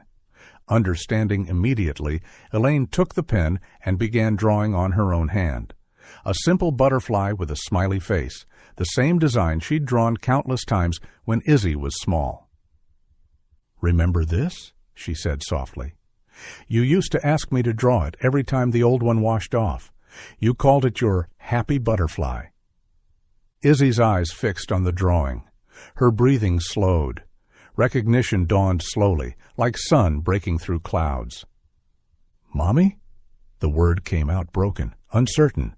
Understanding immediately, Elaine took the pen and began drawing on her own hand. A simple butterfly with a smiley face, the same design she'd drawn countless times when Izzy was small. "Remember this?" she said softly. "You used to ask me to draw it every time the old one washed off. You called it your happy butterfly." Izzy's eyes fixed on the drawing. Her breathing slowed. Recognition dawned slowly, like sun breaking through clouds. "Mommy?" The word came out broken, uncertain.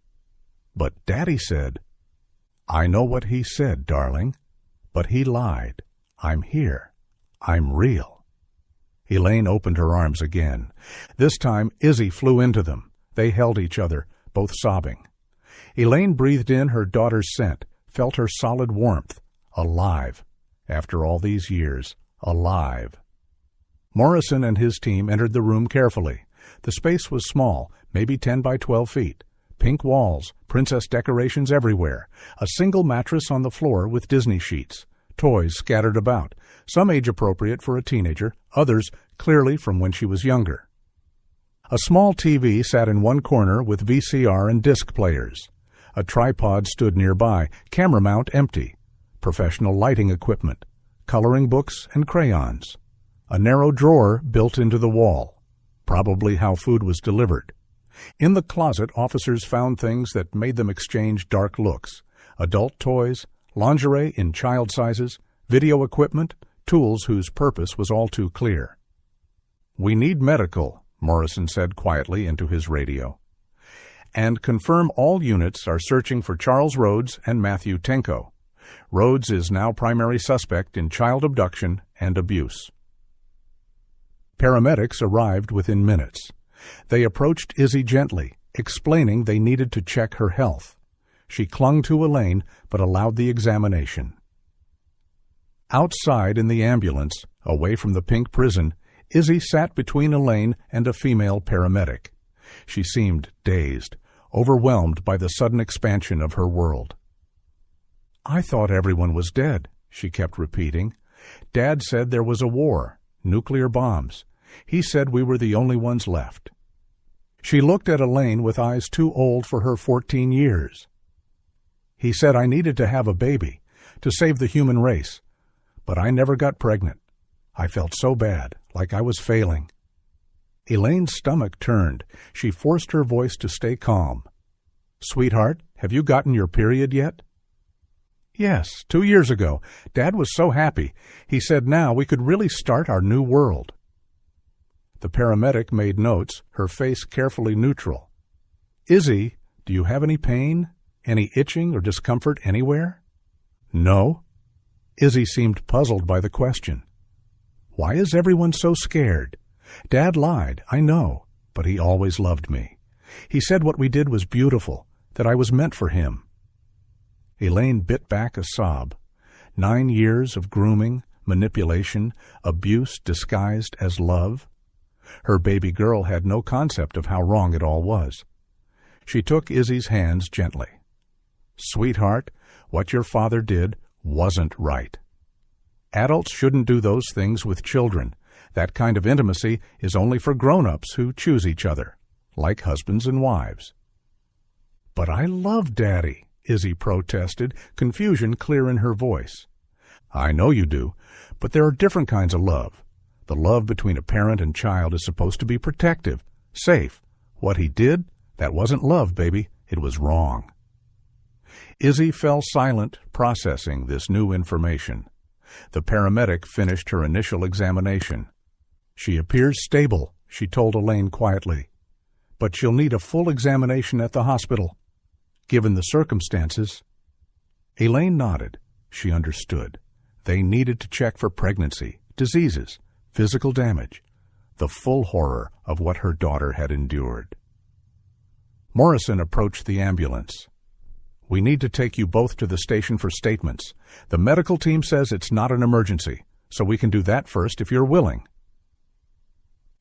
"But Daddy said—" "I know what he said, darling. But he lied. I'm here. I'm real." Elaine opened her arms again. This time Izzy flew into them. They held each other, both sobbing. Elaine breathed in her daughter's scent, felt her solid warmth. Alive. After all these years, alive. Morrison and his team entered the room carefully. The space was small, maybe 10 by 12 feet. Pink walls, princess decorations everywhere, a single mattress on the floor with Disney sheets, toys scattered about, some age-appropriate for a teenager, others clearly from when she was younger. A small TV sat in one corner with VCR and disc players. A tripod stood nearby, camera mount empty. Professional lighting equipment. coloring books and crayons, a narrow drawer built into the wall, probably how food was delivered. In the closet, officers found things that made them exchange dark looks: adult toys, lingerie in child sizes, video equipment, tools whose purpose was all too clear. "We need medical," Morrison said quietly into his radio. "And confirm all units are searching for Charles Rhodes and Matthew Tenko. Rhodes is now primary suspect in child abduction and abuse." Paramedics arrived within minutes. They approached Izzy gently, explaining they needed to check her health. She clung to Elaine, but allowed the examination. Outside in the ambulance, away from the pink prison, Izzy sat between Elaine and a female paramedic. She seemed dazed, overwhelmed by the sudden expansion of her world. "I thought everyone was dead," she kept repeating. "Dad said there was a war, nuclear bombs. He said we were the only ones left." She looked at Elaine with eyes too old for her 14 years. "He said I needed to have a baby, to save the human race. But I never got pregnant. I felt so bad, like I was failing." Elaine's stomach turned. She forced her voice to stay calm. "Sweetheart, have you gotten your period yet?" "Yes, 2 years ago. Dad was so happy. He said now we could really start our new world." The paramedic made notes, her face carefully neutral. "Izzy, do you have any pain? Any itching or discomfort anywhere?" "No." Izzy seemed puzzled by the question. "Why is everyone so scared? Dad lied, I know, but he always loved me. He said what we did was beautiful, that I was meant for him." Elaine bit back a sob. 9 years of grooming, manipulation, abuse disguised as love. Her baby girl had no concept of how wrong it all was. She took Izzy's hands gently. "Sweetheart, what your father did wasn't right. Adults shouldn't do those things with children. That kind of intimacy is only for grown-ups who choose each other, like husbands and wives." "But I love Daddy," Izzy protested, confusion clear in her voice. "I know you do, but there are different kinds of love. The love between a parent and child is supposed to be protective, safe. What he did, that wasn't love, baby. It was wrong." Izzy fell silent, processing this new information. The paramedic finished her initial examination. "She appears stable," she told Elaine quietly. "But she'll need a full examination at the hospital. Given the circumstances." Elaine nodded. She understood. They needed to check for pregnancy, diseases, physical damage, the full horror of what her daughter had endured. Morrison approached the ambulance. "We need to take you both to the station for statements. The medical team says it's not an emergency, so we can do that first if you're willing."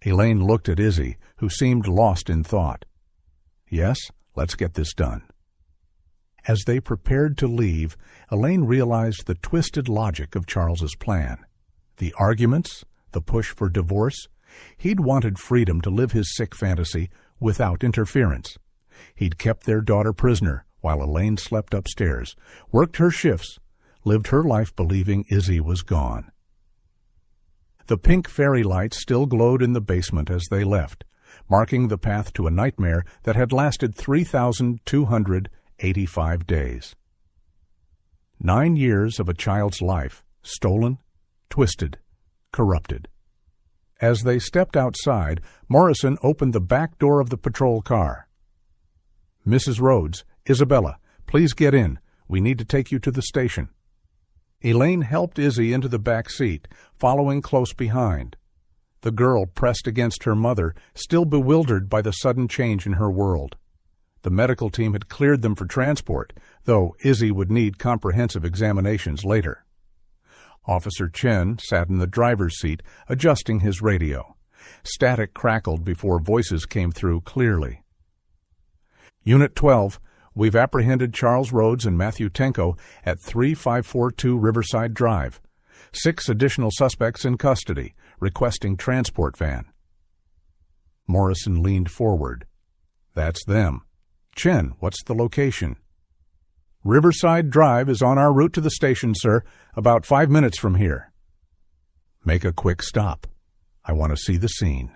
Elaine looked at Izzy, who seemed lost in thought. "Yes, let's get this done." As they prepared to leave, Elaine realized the twisted logic of Charles's plan. The arguments, the push for divorce. He'd wanted freedom to live his sick fantasy without interference. He'd kept their daughter prisoner while Elaine slept upstairs, worked her shifts, lived her life believing Izzy was gone. The pink fairy lights still glowed in the basement as they left, marking the path to a nightmare that had lasted 3,285 days. 9 years of a child's life, stolen, twisted, corrupted. As they stepped outside, Morrison opened the back door of the patrol car. "Mrs. Rhodes, Isabella, please get in. We need to take you to the station." Elaine helped Izzy into the back seat, following close behind. The girl pressed against her mother, still bewildered by the sudden change in her world. The medical team had cleared them for transport, though Izzy would need comprehensive examinations later. Officer Chen sat in the driver's seat, adjusting his radio. Static crackled before voices came through clearly. "Unit 12, we've apprehended Charles Rhodes and Matthew Tenko at 3542 Riverside Drive. 6 additional suspects in custody, requesting transport van." Morrison leaned forward. "That's them. Chen, what's the location?" "Riverside Drive is on our route to the station, sir, about 5 minutes from here." Make a quick stop. I want to see the scene.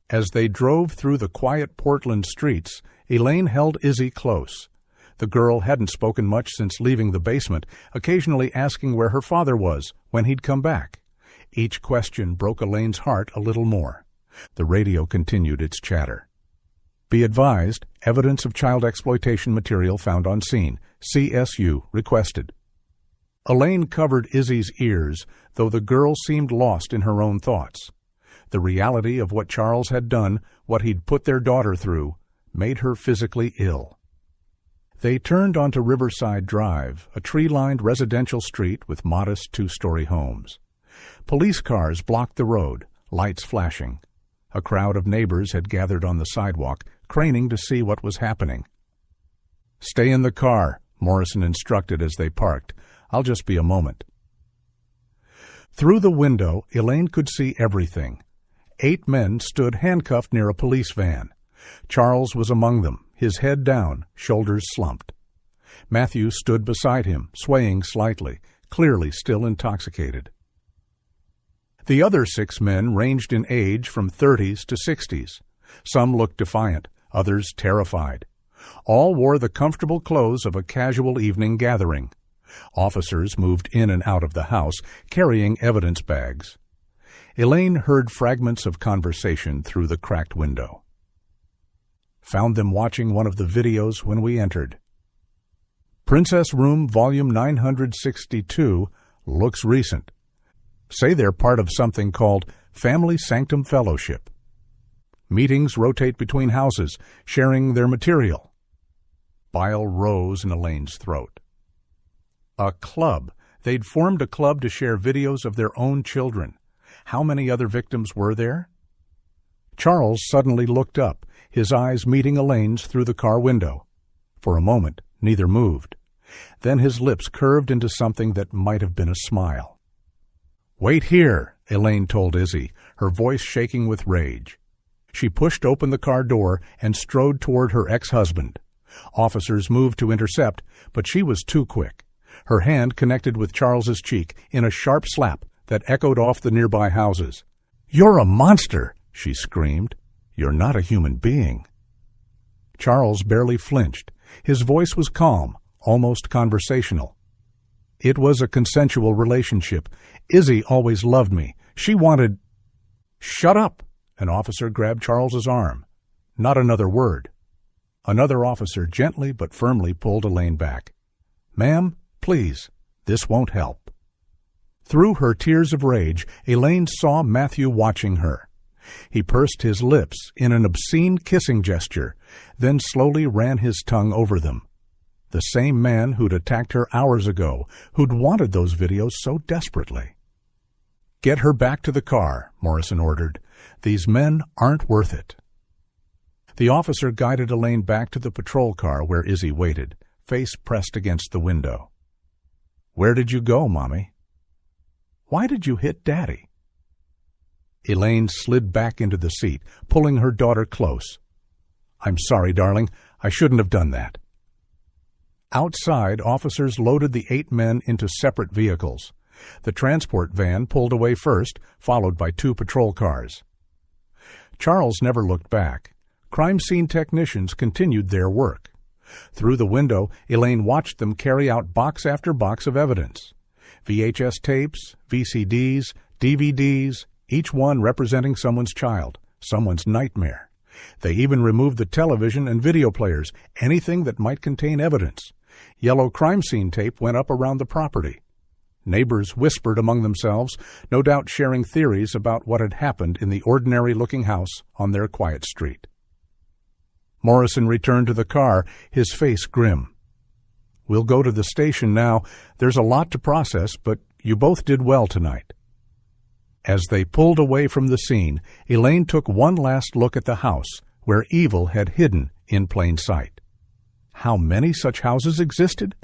As they drove through the quiet Portland streets, Elaine held Izzy close. The girl hadn't spoken much since leaving the basement, occasionally asking where her father was, when he'd come back. Each question broke Elaine's heart a little more. The radio continued its chatter. Be advised, evidence of child exploitation material found on scene. CSU requested. Elaine covered Izzy's ears, though the girl seemed lost in her own thoughts. The reality of what Charles had done, what he'd put their daughter through, made her physically ill. They turned onto Riverside Drive, a tree-lined residential street with modest two-story homes. Police cars blocked the road, lights flashing. A crowd of neighbors had gathered on the sidewalk, craning to see what was happening. Stay in the car, Morrison instructed as they parked. I'll just be a moment. Through the window, Elaine could see everything. 8 men stood handcuffed near a police van. Charles was among them, his head down, shoulders slumped. Matthew stood beside him, swaying slightly, clearly still intoxicated. The other 6 men ranged in age from 30s to 60s. Some looked defiant, others terrified. All wore the comfortable clothes of a casual evening gathering. Officers moved in and out of the house, carrying evidence bags. Elaine heard fragments of conversation through the cracked window. Found them watching one of the videos when we entered. Princess Room Volume 962 looks recent. Say they're part of something called Family Sanctum Fellowship. Meetings rotate between houses, sharing their material. Bile rose in Elaine's throat. A club. They'd formed a club to share videos of their own children. How many other victims were there? Charles suddenly looked up, his eyes meeting Elaine's through the car window. For a moment, neither moved. Then his lips curved into something that might have been a smile. "Wait here," Elaine told Izzy, her voice shaking with rage. She pushed open the car door and strode toward her ex-husband. Officers moved to intercept, but she was too quick. Her hand connected with Charles's cheek in a sharp slap that echoed off the nearby houses. "You're a monster!" she screamed. "You're not a human being." Charles barely flinched. His voice was calm, almost conversational. "It was a consensual relationship. Izzy always loved me. She wanted—" "Shut up!" An officer grabbed Charles's arm. Not another word. Another officer gently but firmly pulled Elaine back. "Ma'am, please, this won't help." Through her tears of rage, Elaine saw Matthew watching her. He pursed his lips in an obscene kissing gesture, then slowly ran his tongue over them. The same man who'd attacked her hours ago, who'd wanted those videos so desperately. "Get her back to the car," Morrison ordered. "These men aren't worth it." The officer guided Elaine back to the patrol car where Izzy waited, face pressed against the window. "Where did you go, Mommy?" "Why did you hit Daddy?" Elaine slid back into the seat, pulling her daughter close. "I'm sorry, darling. I shouldn't have done that." Outside, officers loaded the 8 men into separate vehicles. The transport van pulled away first, followed by 2 patrol cars. Charles never looked back. Crime scene technicians continued their work. Through the window, Elaine watched them carry out box after box of evidence. VHS tapes, VCDs, DVDs, each one representing someone's child, someone's nightmare. They even removed the television and video players, anything that might contain evidence. Yellow crime scene tape went up around the property. Neighbors whispered among themselves, no doubt sharing theories about what had happened in the ordinary-looking house on their quiet street. Morrison returned to the car, his face grim. "We'll go to the station now. There's a lot to process, but you both did well tonight." As they pulled away from the scene, Elaine took one last look at the house, where evil had hidden in plain sight. How many such houses existed?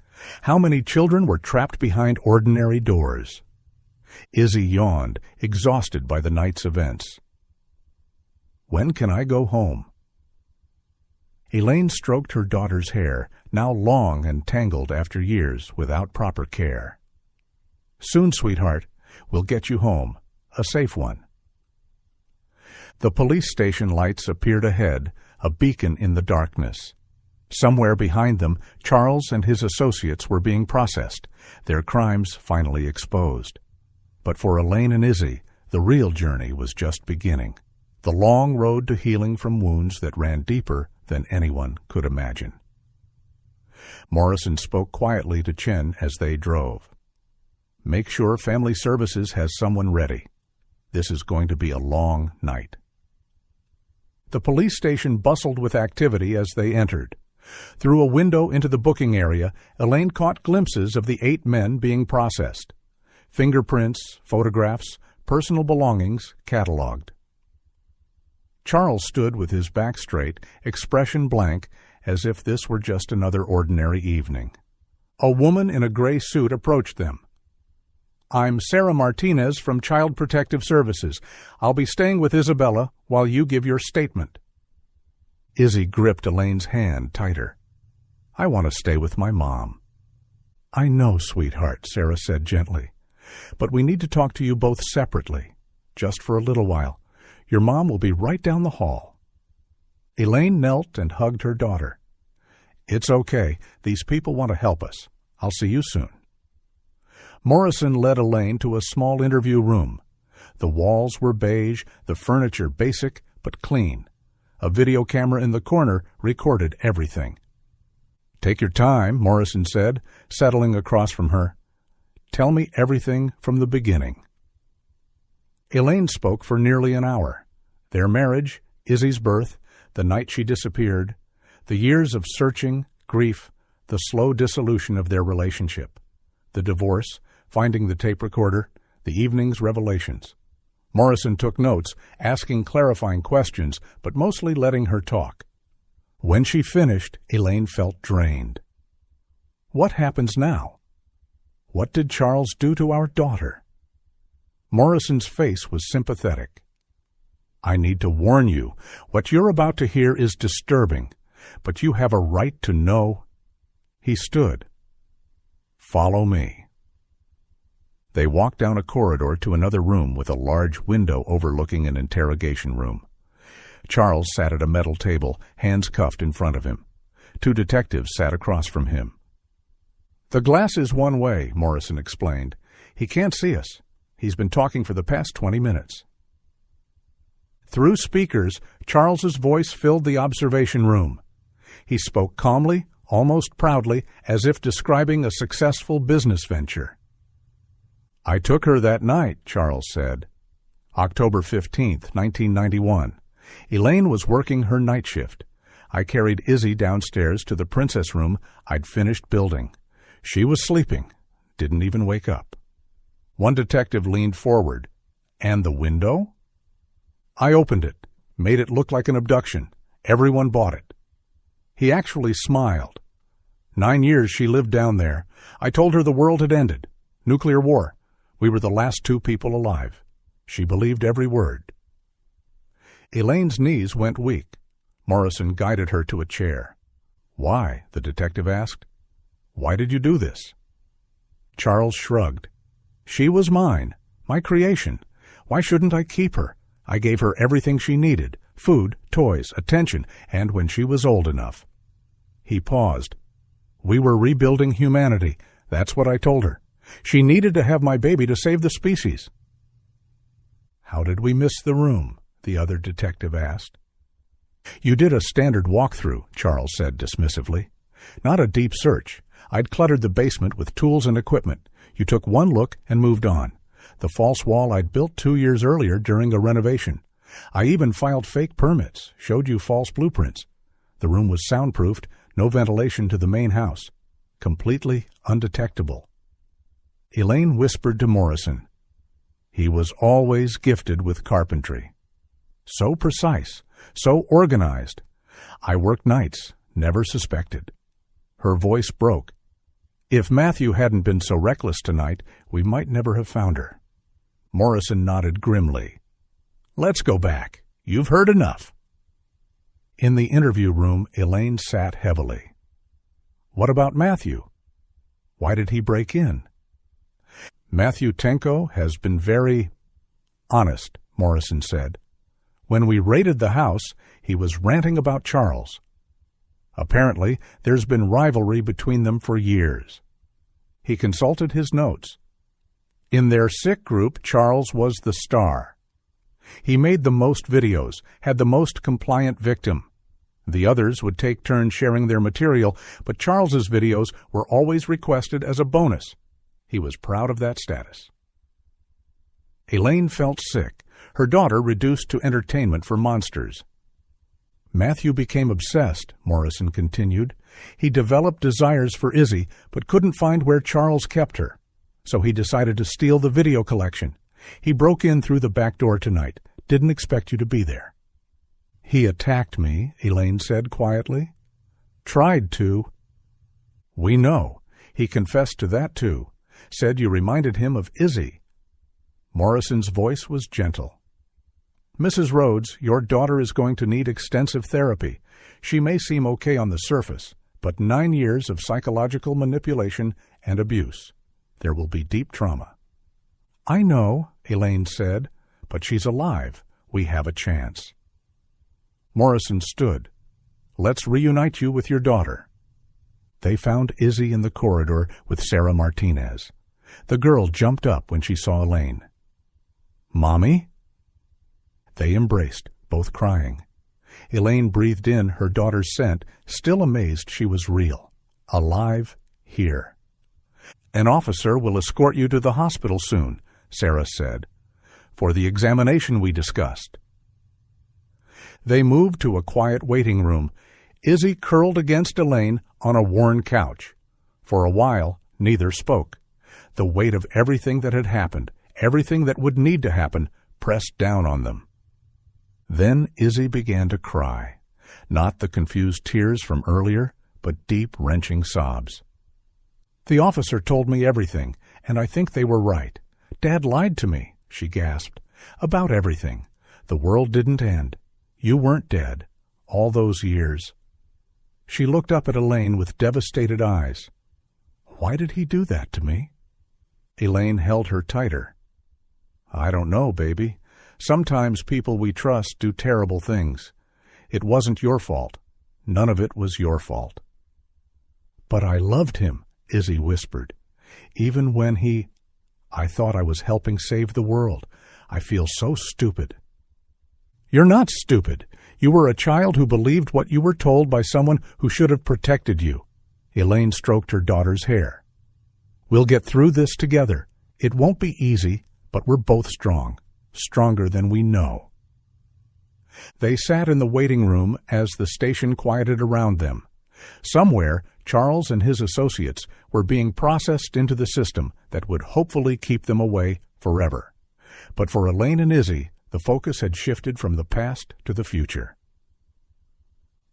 How many children were trapped behind ordinary doors? Izzy yawned, exhausted by the night's events. "When can I go home?" Elaine stroked her daughter's hair, now long and tangled after years without proper care. "Soon, sweetheart. We'll get you home. A safe one." The police station lights appeared ahead, a beacon in the darkness. Somewhere behind them, Charles and his associates were being processed, their crimes finally exposed. But for Elaine and Izzy, the real journey was just beginning. The long road to healing from wounds that ran deeper than anyone could imagine. Morrison spoke quietly to Chen as they drove. "Make sure Family Services has someone ready. This is going to be a long night." The police station bustled with activity as they entered. Through a window into the booking area, Elaine caught glimpses of the 8 men being processed. Fingerprints, photographs, personal belongings catalogued. Charles stood with his back straight, expression blank, as if this were just another ordinary evening. A woman in a gray suit approached them. "I'm Sarah Martinez from Child Protective Services. I'll be staying with Isabella while you give your statement." Izzy gripped Elaine's hand tighter. "I want to stay with my mom." "I know, sweetheart," Sarah said gently. "But we need to talk to you both separately, just for a little while. Your mom will be right down the hall." Elaine knelt and hugged her daughter. "It's okay. These people want to help us. I'll see you soon." Morrison led Elaine to a small interview room. The walls were beige, the furniture basic but clean. A video camera in the corner recorded everything. "Take your time," Morrison said, settling across from her. "Tell me everything from the beginning." Elaine spoke for nearly an hour. Their marriage, Izzy's birth, the night she disappeared, the years of searching, grief, the slow dissolution of their relationship, the divorce, finding the tape recorder, the evening's revelations. Morrison took notes, asking clarifying questions, but mostly letting her talk. When she finished, Elaine felt drained. What happens now? What did Charles do to our daughter? Morrison's face was sympathetic. "I need to warn you. What you're about to hear is disturbing, but you have a right to know." He stood. "Follow me." They walked down a corridor to another room with a large window overlooking an interrogation room. Charles sat at a metal table, hands cuffed in front of him. 2 detectives sat across from him. "The glass is one way," Morrison explained. "He can't see us. He's been talking for the past 20 minutes. Through speakers, Charles's voice filled the observation room. He spoke calmly, almost proudly, as if describing a successful business venture. "I took her that night," Charles said. "October 15th, 1991. Elaine was working her night shift. I carried Izzy downstairs to the princess room I'd finished building. She was sleeping, didn't even wake up." One detective leaned forward. "And the window?" "I opened it, made it look like an abduction. Everyone bought it." He actually smiled. 9 years she lived down there. I told her the world had ended. Nuclear war. We were the last 2 people alive. She believed every word. Elaine's knees went weak. Morrison guided her to a chair. "Why?" the detective asked. "Why did you do this?" Charles shrugged. "She was mine, my creation. Why shouldn't I keep her? I gave her everything she needed, food, toys, attention, and when she was old enough." He paused. "We were rebuilding humanity. That's what I told her. She needed to have my baby to save the species." "How did we miss the room?" the other detective asked. "You did a standard walkthrough," Charles said dismissively. "Not a deep search. I'd cluttered the basement with tools and equipment. You took one look and moved on. The false wall I'd built 2 years earlier during a renovation. I even filed fake permits, showed you false blueprints. The room was soundproofed, no ventilation to the main house. Completely undetectable." Elaine whispered to Morrison. "He was always gifted with carpentry. So precise, so organized. I worked nights, never suspected." Her voice broke. "If Matthew hadn't been so reckless tonight, we might never have found her." Morrison nodded grimly. "Let's go back. You've heard enough." In the interview room, Elaine sat heavily. "What about Matthew? Why did he break in?" Matthew Tenko has been very honest, Morrison said. When we raided the house, he was ranting about Charles. Apparently, there's been rivalry between them for years. He consulted his notes. In their sick group, Charles was the star. He made the most videos, had the most compliant victim. The others would take turns sharing their material, but Charles's videos were always requested as a bonus. He was proud of that status. Elaine felt sick, her daughter reduced to entertainment for monsters. Matthew became obsessed, Morrison continued. He developed desires for Izzy, but couldn't find where Charles kept her. So he decided to steal the video collection. He broke in through the back door tonight. Didn't expect you to be there. He attacked me, Elaine said quietly. Tried to. We know. He confessed to that too. Said you reminded him of Izzy. Morrison's voice was gentle. Mrs. Rhodes, your daughter is going to need extensive therapy. She may seem okay on the surface, but 9 years of psychological manipulation and abuse. There will be deep trauma. I know, Elaine said, but she's alive. We have a chance. Morrison stood. Let's reunite you with your daughter. They found Izzy in the corridor with Sarah Martinez. The girl jumped up when she saw Elaine. Mommy? They embraced, both crying. Elaine breathed in her daughter's scent, still amazed she was real, alive, here. An officer will escort you to the hospital soon, Sarah said, for the examination we discussed. They moved to a quiet waiting room. Izzy curled against Elaine on a worn couch. For a while, neither spoke. The weight of everything that had happened, everything that would need to happen, pressed down on them. Then Izzy began to cry, not the confused tears from earlier, but deep, wrenching sobs. The officer told me everything, and I think they were right. Dad lied to me, she gasped, about everything. The world didn't end. You weren't dead. All those years. She looked up at Elaine with devastated eyes. Why did he do that to me? Elaine held her tighter. I don't know, baby. Sometimes people we trust do terrible things. It wasn't your fault. None of it was your fault. But I loved him, Izzy whispered. Even when I thought I was helping save the world. I feel so stupid. You're not stupid. You were a child who believed what you were told by someone who should have protected you. Elaine stroked her daughter's hair. We'll get through this together. It won't be easy, but we're both strong. Stronger than we know. They sat in the waiting room as the station quieted around them. Somewhere, Charles and his associates were being processed into the system that would hopefully keep them away forever. But for Elaine and Izzy, the focus had shifted from the past to the future.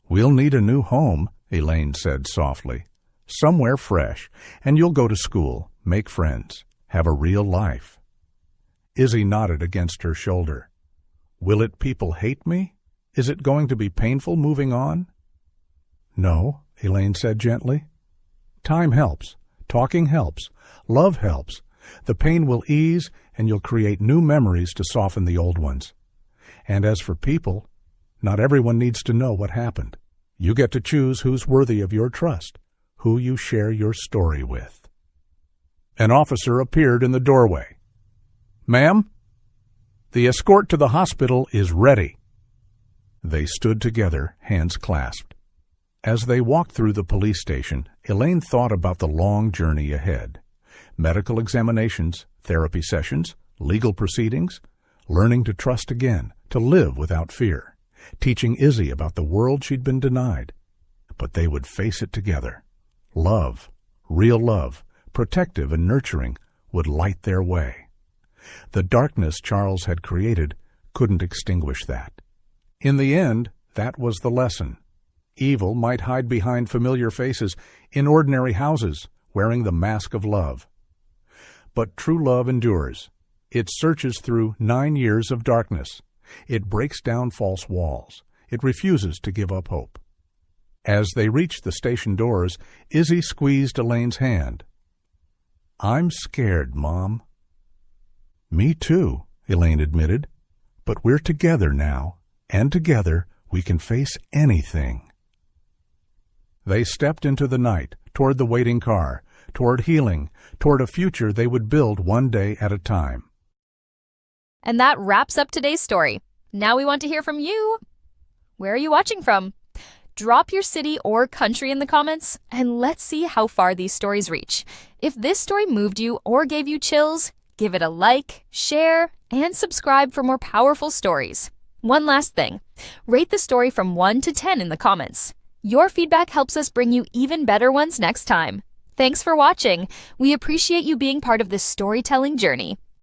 We'll need a new home, Elaine said softly. Somewhere fresh, and you'll go to school, make friends, have a real life. Izzy nodded against her shoulder. Will it people hate me? Is it going to be painful moving on? No, Elaine said gently. Time helps. Talking helps. Love helps. The pain will ease, and you'll create new memories to soften the old ones. And as for people, not everyone needs to know what happened. You get to choose who's worthy of your trust, who you share your story with. An officer appeared in the doorway. Ma'am, the escort to the hospital is ready. They stood together, hands clasped. As they walked through the police station, Elaine thought about the long journey ahead. Medical examinations, therapy sessions, legal proceedings, learning to trust again, to live without fear, teaching Izzy about the world she'd been denied. But they would face it together. Love, real love, protective and nurturing, would light their way. The darkness Charles had created couldn't extinguish that. In the end, that was the lesson. Evil might hide behind familiar faces in ordinary houses, wearing the mask of love. But true love endures. It searches through 9 years of darkness. It breaks down false walls. It refuses to give up hope. As they reached the station doors, Izzy squeezed Elaine's hand. I'm scared, Mom, Me too, Elaine admitted. But we're together now, and together we can face anything. They stepped into the night, toward the waiting car, toward healing, toward a future they would build one day at a time. And that wraps up today's story. Now we want to hear from you. Where are you watching from? Drop your city or country in the comments, and let's see how far these stories reach. If this story moved you or gave you chills, give it a like, share, and subscribe for more powerful stories. One last thing, rate the story from 1 to 10 in the comments. Your feedback helps us bring you even better ones next time. Thanks for watching. We appreciate you being part of this storytelling journey.